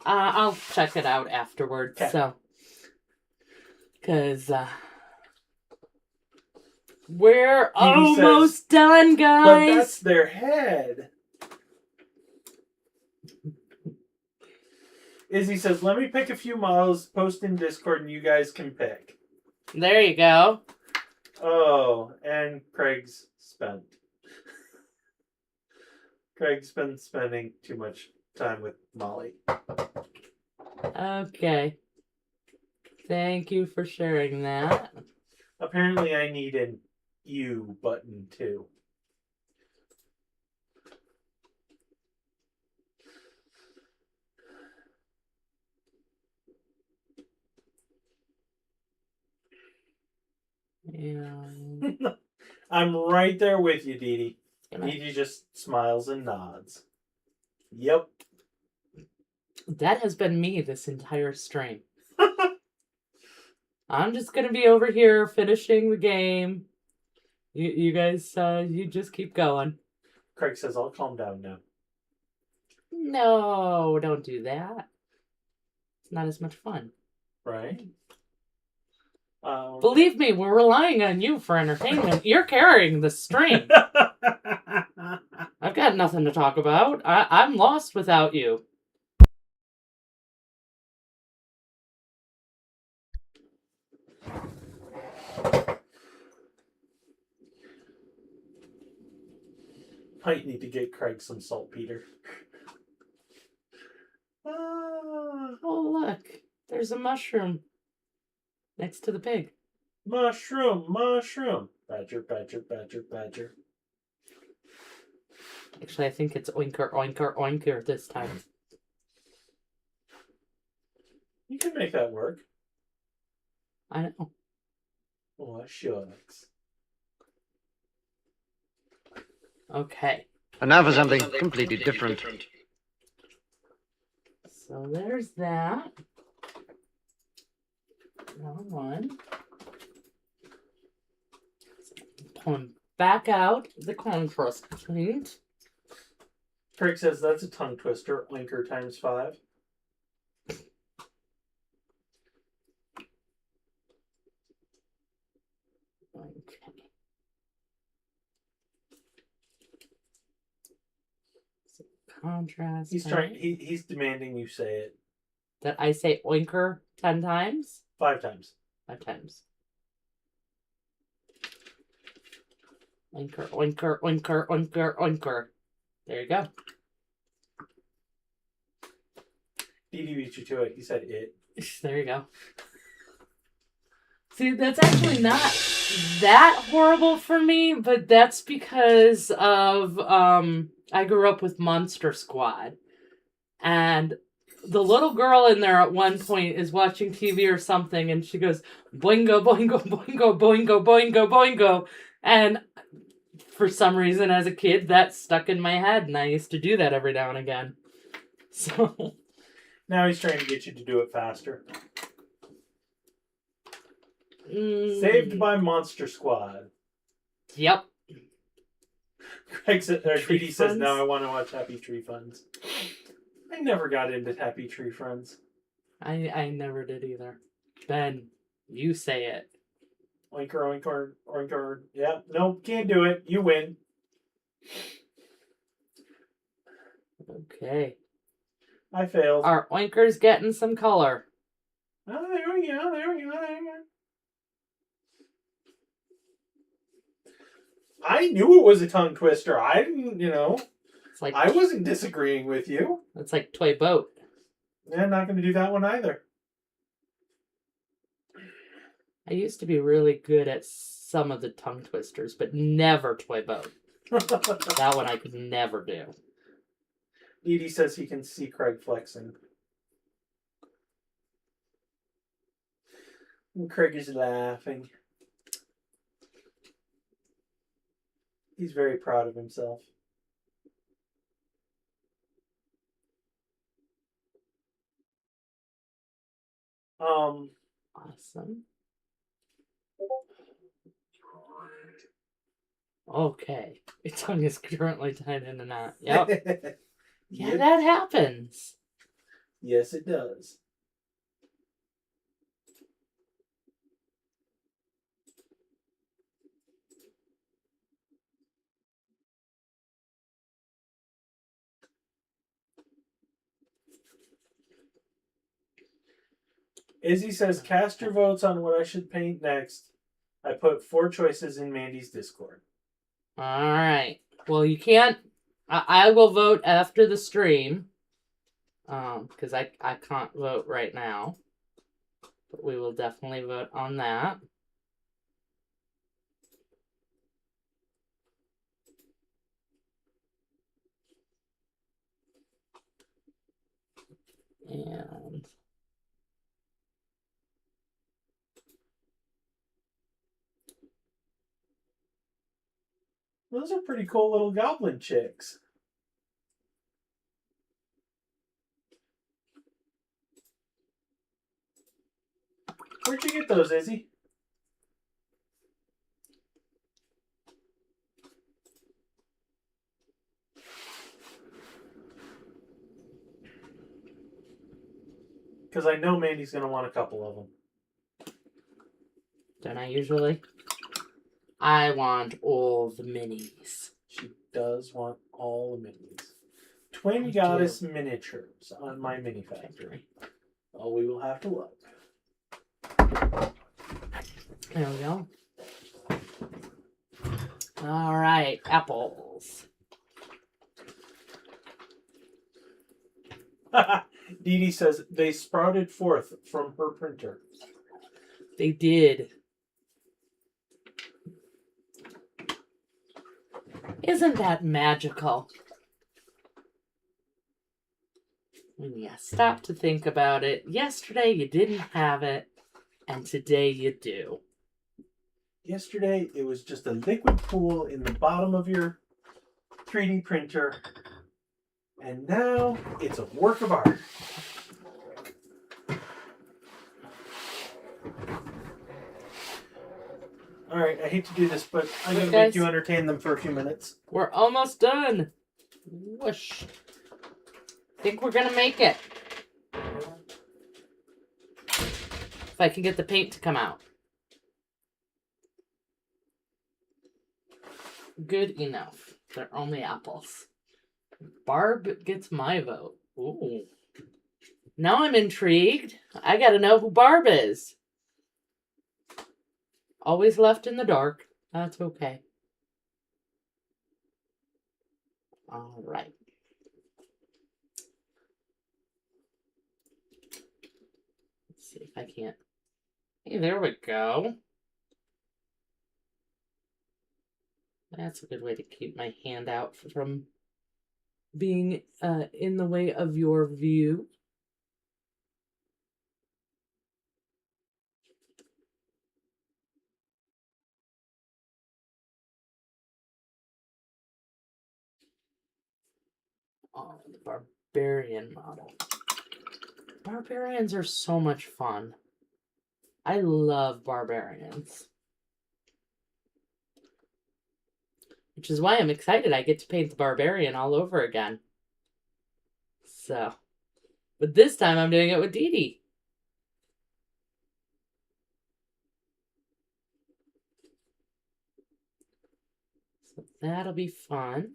I'll check it out afterwards. Okay. So, because we're almost done, guys. But that's their head. Izzy says, let me pick a few models, post in Discord, and you guys can pick. There you go. Oh, and Craig's spent. Craig's been spending too much time with Molly. Okay. Thank you for sharing that. Apparently I need an U button too. Yeah. I'm right there with you, Dee Dee. Can I- Dee Dee just smiles and nods. Yep. That has been me this entire stream. I'm just gonna be over here finishing the game. You guys, you just keep going. Craig says, I'll calm down now. No, don't do that. It's not as much fun. Right? Believe me, we're relying on you for entertainment. You're carrying the stream. I've got nothing to talk about. I'm lost without you. Might need to get Craig some saltpeter. Oh, look. There's a mushroom next to the pig. Mushroom, mushroom. Badger, badger, badger, badger. Actually, I think it's oinker, oinker, oinker this time. You can make that work. I know. Oh, shucks. Okay. And now for something completely different. So there's that. Another one. Pulling back out the contrast paint. Craig says that's a tongue twister. Oinker times 5. Okay. So contrast. He's trying. He's demanding you say it That I say oinker 10 times? 5 times. 5 times. Oinker, oinker, oinker, oinker, oinker. There you go. Dee Dee beat you to it. He said it. There you go. See, that's actually not that horrible for me, but that's because of I grew up with Monster Squad. And the little girl in there at one point is watching TV or something, and she goes, boingo, boingo, boingo, boingo, boingo, boingo. And for some reason, as a kid, that stuck in my head, and I used to do that every now and again. So now he's trying to get you to do it faster. Saved by Monster Squad. Yep. Craig said, or Tree Dee Dee says, Friends? now I want to watch Happy Tree Friends. I never got into Happy Tree Friends. I never did either. Ben, you say it. Oinker, oinker, oinker. Yeah, no, can't do it. You win. Okay. I failed. Our oinker's getting some color. Oh, there we go, there we go, there we go. I knew it was a tongue twister. I didn't, It's like I wasn't disagreeing with you. it's like toy boat. I'm not going to do that one either. I used to be really good at some of the tongue twisters, but never toy boat. That one I could never do. Edie says he can see Craig flexing. And Craig is laughing. He's very proud of himself. Awesome. Okay. Your tongue is currently tied in a knot. Yep. Yeah, Yep. that happens. Yes, it does. Izzy says, cast your votes on what I should paint next. I put 4 choices in Mandy's Discord. All right. Well, you can't. I will vote after the stream. Because I can't vote right now. But we will definitely vote on that. And Those are pretty cool little goblin chicks. Where'd you get those, Izzy? Because I know Mandy's going to want a couple of them. don't I usually? I want all the minis. She does want all the minis. Twin I Goddess miniatures on my mini factory. Oh, we will have to look. There we go. All right, apples. Dee Dee says they sprouted forth from her printer. They did. Isn't that magical? When you stop to think about it, yesterday you didn't have it, and today you do. Yesterday, it was just a liquid pool in the bottom of your 3D printer. And now, it's a work of art. Alright, I hate to do this, but I'm going to make you entertain them for a few minutes. We're almost done. Whoosh. Think we're gonna make it. If I can get the paint to come out. Good enough. They're only apples. Barb gets my vote. Ooh. Now I'm intrigued. I gotta know who Barb is. Always left in the dark. That's okay. All right. Let's see if I can't. Hey, there we go. That's a good way to keep my hand out from being in the way of your view. Oh, the barbarian model. Barbarians are so much fun. I love barbarians. Which is why I'm excited I get to paint the barbarian all over again. So, but this time I'm doing it with Dee Dee. So that'll be fun.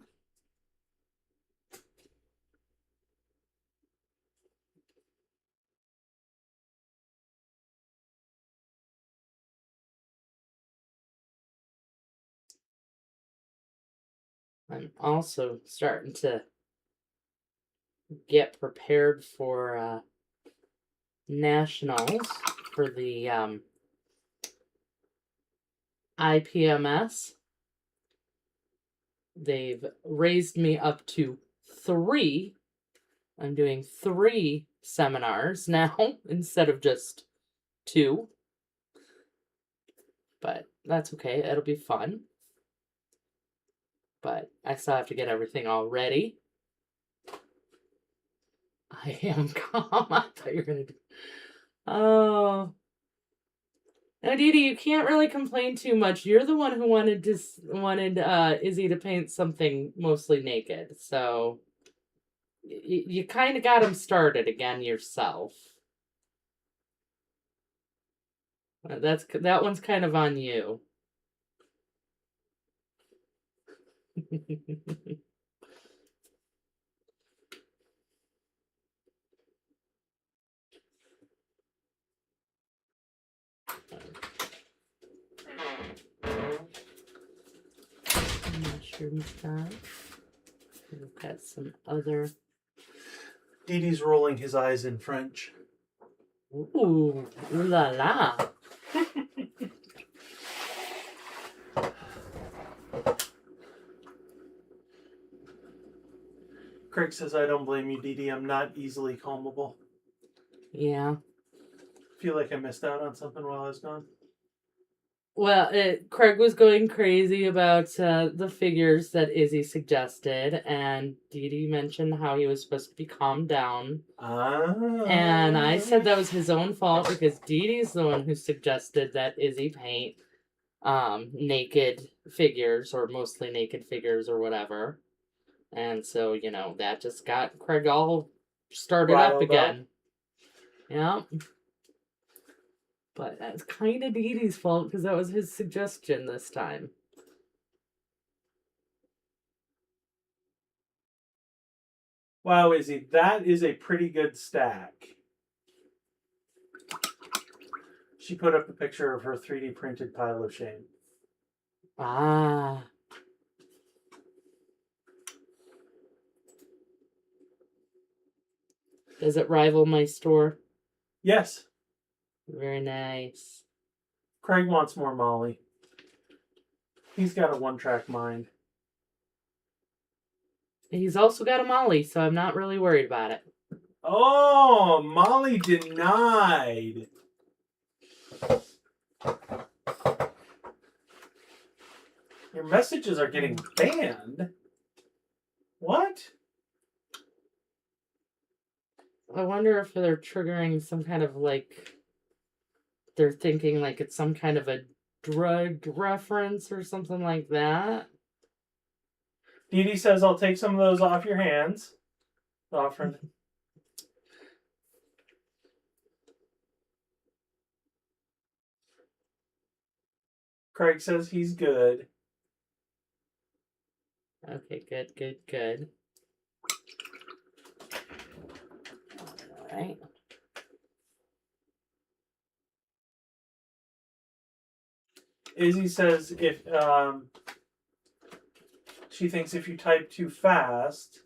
I'm also starting to get prepared for nationals for the IPMS. They've raised me up to 3 I'm doing 3 seminars now instead of just 2. But that's okay. It'll be fun. But I still have to get everything all ready. I am calm. I thought you were going to do... Oh. Now, Dee Dee, you can't really complain too much. You're the one who wanted Izzy to paint something mostly naked. So you kind of got him started again yourself. That one's kind of on you. Mushrooms done. We've got some other. Dee Dee's rolling his eyes in French. Ooh, ooh la la. Craig says, I don't blame you, Dee Dee. I'm not easily calmable. Yeah. Feel like I missed out on something while I was gone. Well, Craig was going crazy about the figures that Izzy suggested, and Dee Dee mentioned how he was supposed to be calmed down. And I said that was his own fault because Dee Dee's the one who suggested that Izzy paint naked figures, or mostly naked figures or whatever. And so, that just got Craig all started up again. Yeah. But that's kind of Dee Dee's fault because that was his suggestion this time. Wow, Izzy, that is a pretty good stack. She put up a picture of her 3D printed pile of shame. Ah. Does it rival my store? Yes. Very nice. Craig wants more Molly. He's got a one-track mind. He's also got a Molly, so I'm not really worried about it. Oh, Molly denied. Your messages are getting banned. What? I wonder if they're triggering some kind of they're thinking it's some kind of a drug reference or something like that. Dee Dee says, I'll take some of those off your hands. Offering. Craig says he's good. Okay, good. All right. Izzy says if she thinks if you type too fast,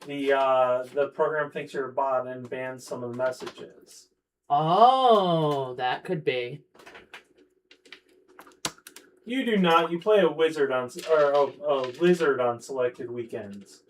the program thinks you're a bot and bans some of the messages. Oh, that could be. You do not. You play a wizard a lizard on selected weekends.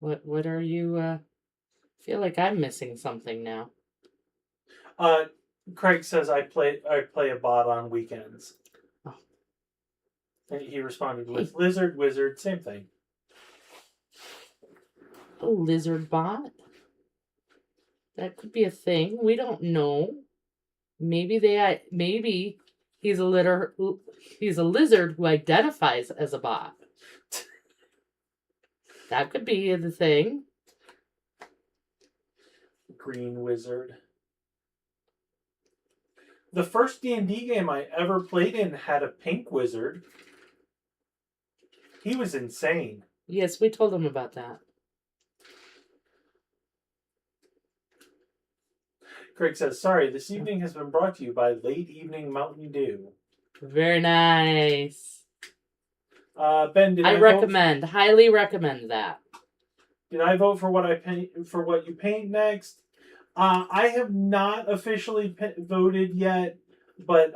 What are you feel like I'm missing something now. Craig says I play a bot on weekends. Oh. And he responded with lizard, wizard, same thing. A lizard bot? That could be a thing. We don't know. Maybe he's a lizard who identifies as a bot. That could be the thing. Green wizard. The first D&D game I ever played in had a pink wizard. He was insane. Yes, we told him about that. Craig says, sorry, this evening has been brought to you by Late Evening Mountain Dew. Very nice. Ben, did I I recommend, highly recommend that. Did I vote for what I paint for what you paint next? I have not officially voted yet, but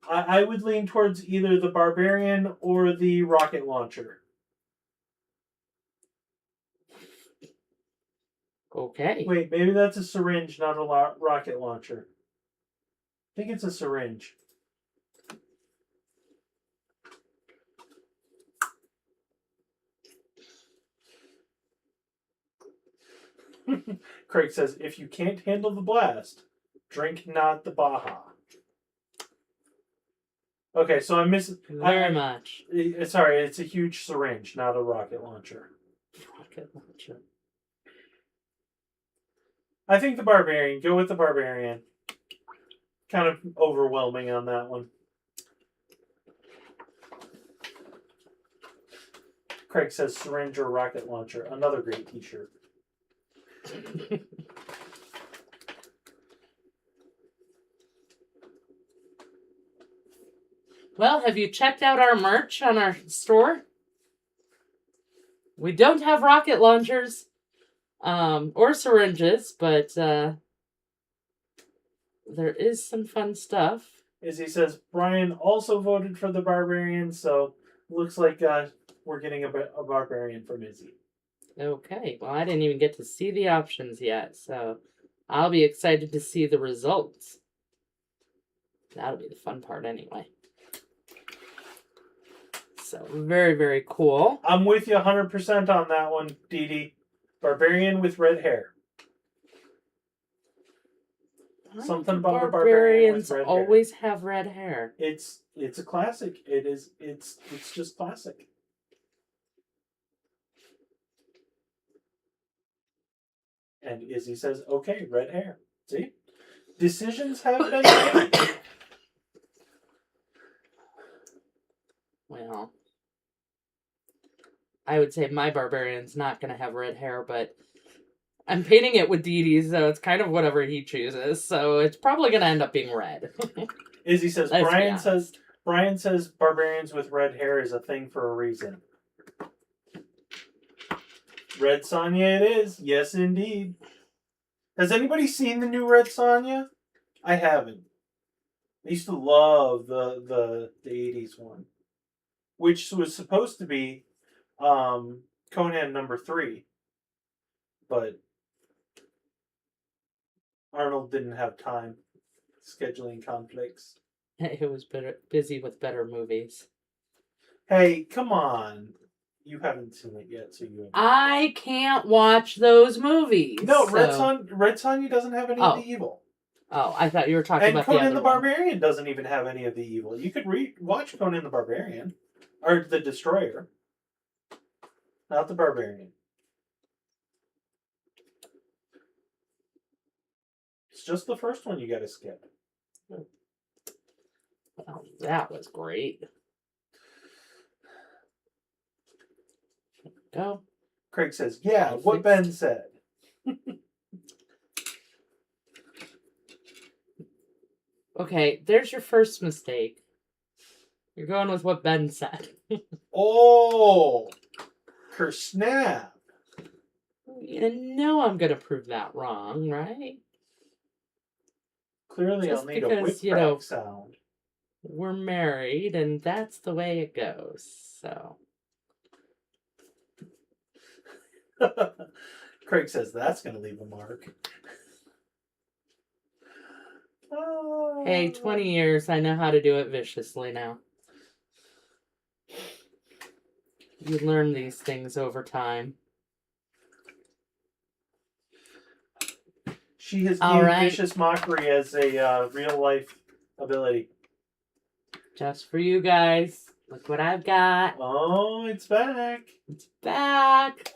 I would lean towards either the barbarian or the rocket launcher. Okay. Wait, maybe that's a syringe, not a rocket launcher. I think it's a syringe. Craig says, if you can't handle the blast, drink not the Baja. Okay, so I'm missing... Very much. Sorry, it's a huge syringe, not a rocket launcher. Rocket launcher. I think the barbarian. Go with the barbarian. Kind of overwhelming on that one. Craig says syringe or rocket launcher. Another great t-shirt. Well, have you checked out our merch on our store? We don't have rocket launchers or syringes, but there is some fun stuff. Izzy says Brian also voted for the barbarian, so looks like we're getting a barbarian from Izzy. Okay, well, I didn't even get to see the options yet, so I'll be excited to see the results. That'll be the fun part anyway. So, very, very cool. I'm with you 100% on that one, Dee Dee. Barbarian with red hair. Something about a barbarian with red hair. Always have red hair. It's a classic. It's just classic. And Izzy says, okay, red hair. See? Decisions have been made. Well, I would say my barbarian's not going to have red hair, but I'm painting it with Dee Dee, so it's kind of whatever he chooses. So it's probably going to end up being red. Izzy says, Brian says barbarians with red hair is a thing for a reason. Red Sonja it is. Yes, indeed. Has anybody seen the new Red Sonja? I haven't. I used to love the 80s one, which was supposed to be Conan #3, but Arnold didn't have time. Scheduling conflicts. It was busy with better movies. Hey, come on. You haven't seen it yet, so you haven't. I can't watch those movies. No, so... Red Sonja doesn't have any of the evil. Oh, I thought you were talking about Conan the other the Barbarian doesn't even have any of the evil. You could watch Conan the Barbarian. Or the Destroyer. Not the Barbarian. It's just the first one you gotta skip. Oh, that was great. Go. Craig says, yeah, what Ben said. Okay, there's your first mistake. You're going with what Ben said. Oh! Kersnap! You know I'm going to prove that wrong, right? Clearly Just I'll need a because, whip crack sound. We're married, and that's the way it goes, so... Craig says that's going to leave a mark. Hey, 20 years, I know how to do it viciously now. You learn these things over time. She has gained vicious mockery as a real-life ability. Just for you guys. Look what I've got. Oh, it's back. It's back.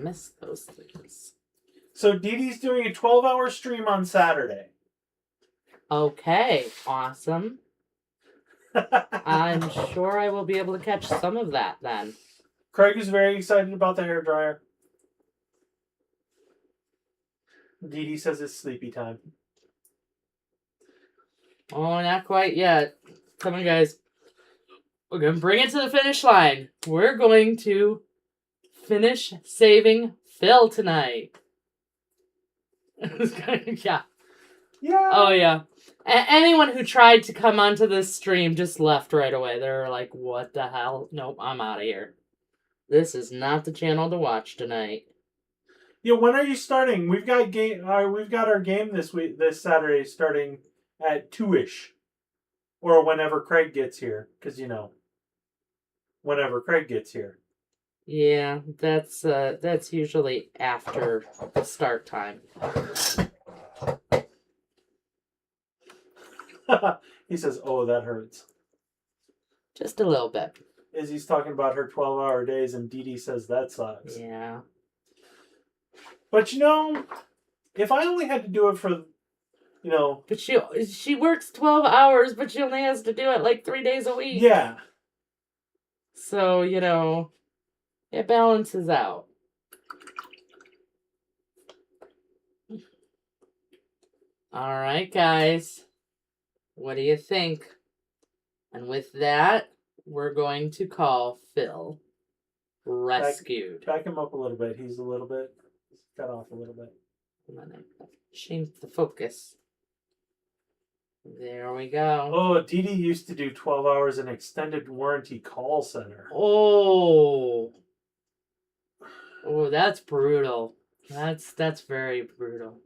miss those things. So Dee Dee's doing a 12-hour stream on Saturday. Okay, awesome. I'm sure I will be able to catch some of that then. Craig is very excited about the hairdryer. Dee Dee says it's sleepy time. Oh, not quite yet. Come on, guys. We're going to bring it to the finish line. We're going to finish saving Phill tonight. Yeah. Yeah. Oh, yeah. Anyone who tried to come onto this stream just left right away. They were like, what the hell? Nope, I'm out of here. This is not the channel to watch tonight. Yeah, when are you starting? We've got our game this Saturday starting at 2-ish. Or whenever Craig gets here. Because, whenever Craig gets here. Yeah, that's usually after the start time. He says, oh, that hurts. Just a little bit. Izzy's talking about her 12-hour days, and Dee Dee says that sucks. Yeah. But, if I only had to do it for, But she works 12 hours, but she only has to do it like 3 days a week. Yeah. So, it balances out. All right, guys. What do you think? And with that, we're going to call Phill rescued. Back him up a little bit. He's cut off a little bit. I'm gonna change the focus. There we go. Oh, Dee Dee used to do 12 hours in extended warranty call center. Oh, that's brutal. That's very brutal.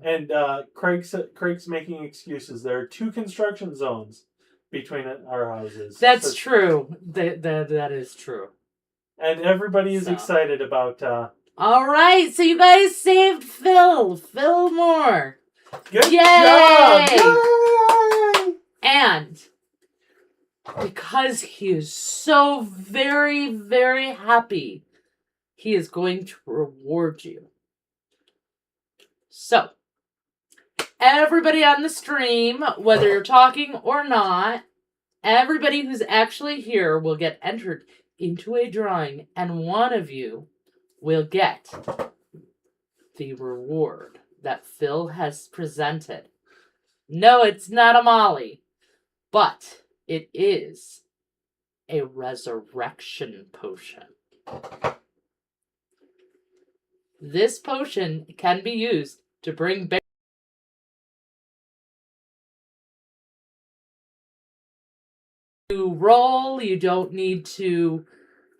And Craig's making excuses. There are 2 construction zones between our houses. That's true. That is true. And everybody is excited about... All right, so you guys saved Phil Moore. Good Yay! job! Yay! And because he is so very, very happy, he is going to reward you. So, everybody on the stream, whether you're talking or not, everybody who's actually here will get entered into a drawing, and one of you will get the reward that Phill has presented. No, it's not a Molly, but it is a resurrection potion. This potion can be used to bring back to roll. You don't need to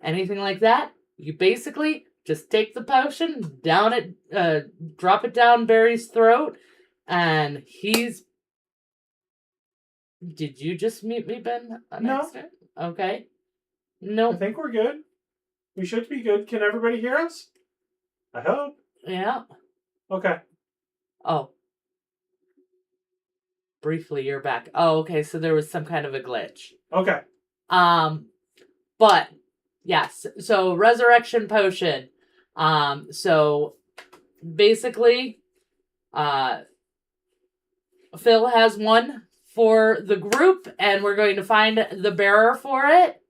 anything like that. You basically just take the potion, drop it down Barry's throat, and he's... Did you just mute me, Ben? No. Okay. Nope. I think we're good. We should be good. Can everybody hear us? I hope. Yeah. Okay. Oh. Briefly, you're back. Oh, okay, so there was some kind of a glitch. Okay. But, yes, so resurrection potion. So, basically, Phill has one for the group, and we're going to find the bearer for it.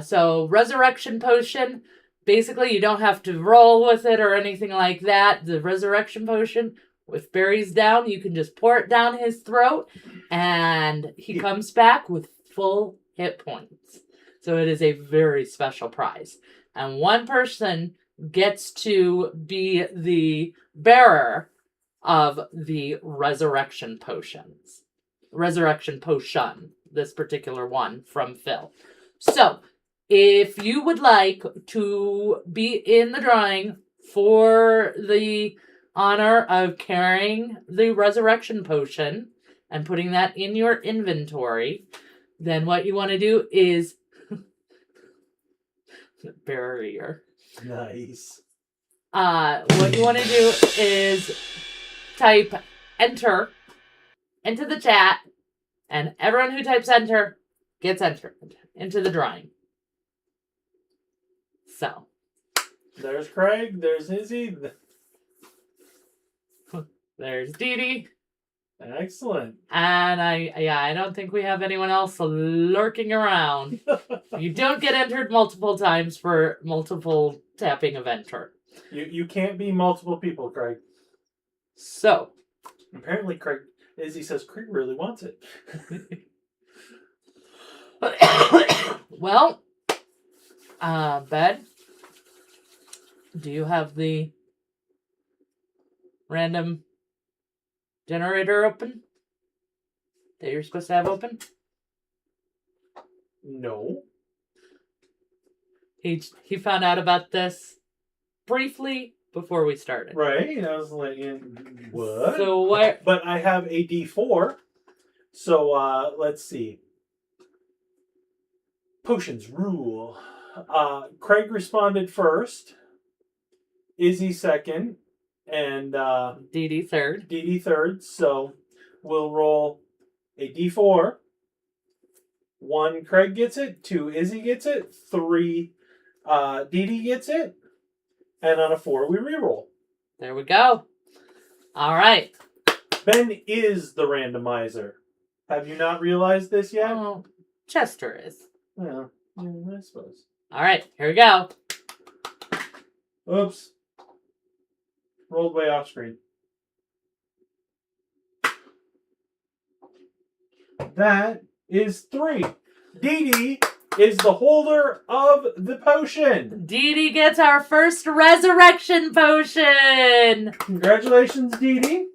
So, resurrection potion, basically, you don't have to roll with it or anything like that. The resurrection potion, if Barry's down, you can just pour it down his throat, and he comes back with full hit points. So, it is a very special prize. And one person gets to be the bearer of the resurrection potions. Resurrection potion, this particular one from Phill. So, if you would like to be in the drawing for the honor of carrying the resurrection potion and putting that in your inventory, then what you want to do is barrier. Nice. What you want to do is type enter into the chat, and everyone who types enter gets entered into the drawing. So There's Craig. There's Izzy. there's Dee Dee. Excellent. And I don't think we have anyone else lurking around. You don't get entered multiple times for multiple tapping of enter. You can't be multiple people, Craig. So, Apparently, Izzy says Craig really wants it. well, Ben, do you have the random generator open that you're supposed to have open? No. He found out about this briefly before we started. Right. I was like, what? So what? But I have a D4. So let's see. Potions rule. Craig responded first. Izzy second. And Dee Dee third. Dee Dee third. So we'll roll a D4. 1, Craig gets it. 2, Izzy gets it. 3, Dee Dee gets it. And on a 4, we reroll. There we go. All right. Ben is the randomizer. Have you not realized this yet? Oh, Chester is. Yeah, I suppose. All right. Here we go. Oops. Rolled way off screen. That is 3. Dee Dee is the holder of the potion. Dee Dee gets our first resurrection potion. Congratulations, Dee Dee.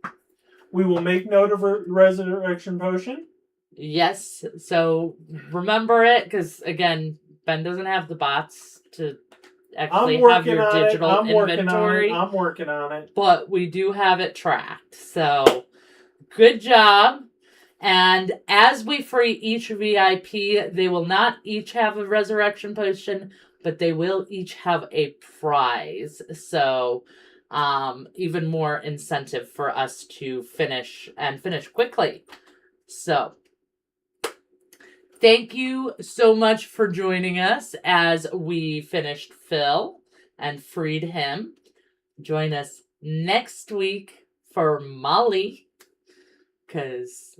We will make note of her resurrection potion. Yes. So remember it, because again, Ben doesn't have the bots to actually have your digital inventory. I'm working on it. But we do have it tracked. So good job. And as we free each VIP, they will not each have a resurrection potion, but they will each have a prize. So even more incentive for us to finish quickly. So thank you so much for joining us as we finished Phill and freed him. Join us next week for Molly, because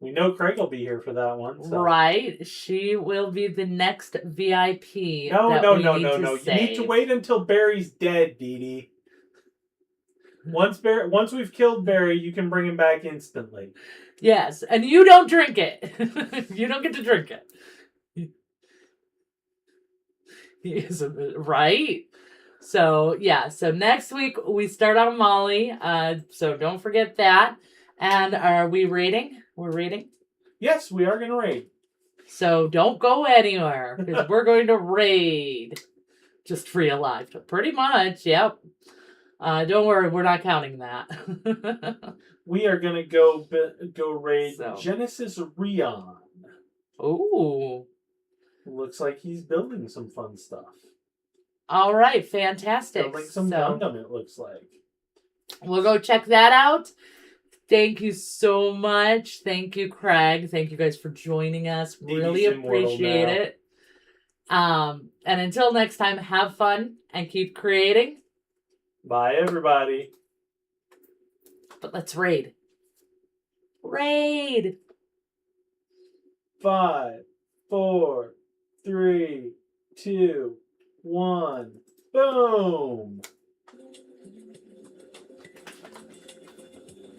we know Craig will be here for that one. So. Right. She will be the next VIP. No. You save. need to wait until Barry's dead, Dee Dee. Once we've killed Barry, you can bring him back instantly. Yes, and you don't drink it. You don't get to drink it. Right? So, yeah. So next week, we start on Molly. So don't forget that. And are we raiding? We're raiding? Yes, we are going to raid. So don't go anywhere, because we're going to raid. Just free alive. Pretty much, yep. Don't worry, we're not counting that. We are going to go raid Genesis Rion. Ooh. Looks like he's building some fun stuff. All right, fantastic. Building some Gundam, it looks like. We'll go check that out. Thank you so much. Thank you, Craig. Thank you guys for joining us. Really appreciate it. And until next time, have fun and keep creating. Bye, everybody. But let's raid. Raid! 5, 4, 3, 2, 1. Boom!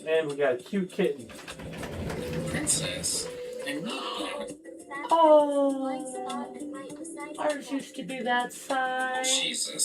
And we got a cute kitten. Princess, and Oh, ours used to be that size. Jesus.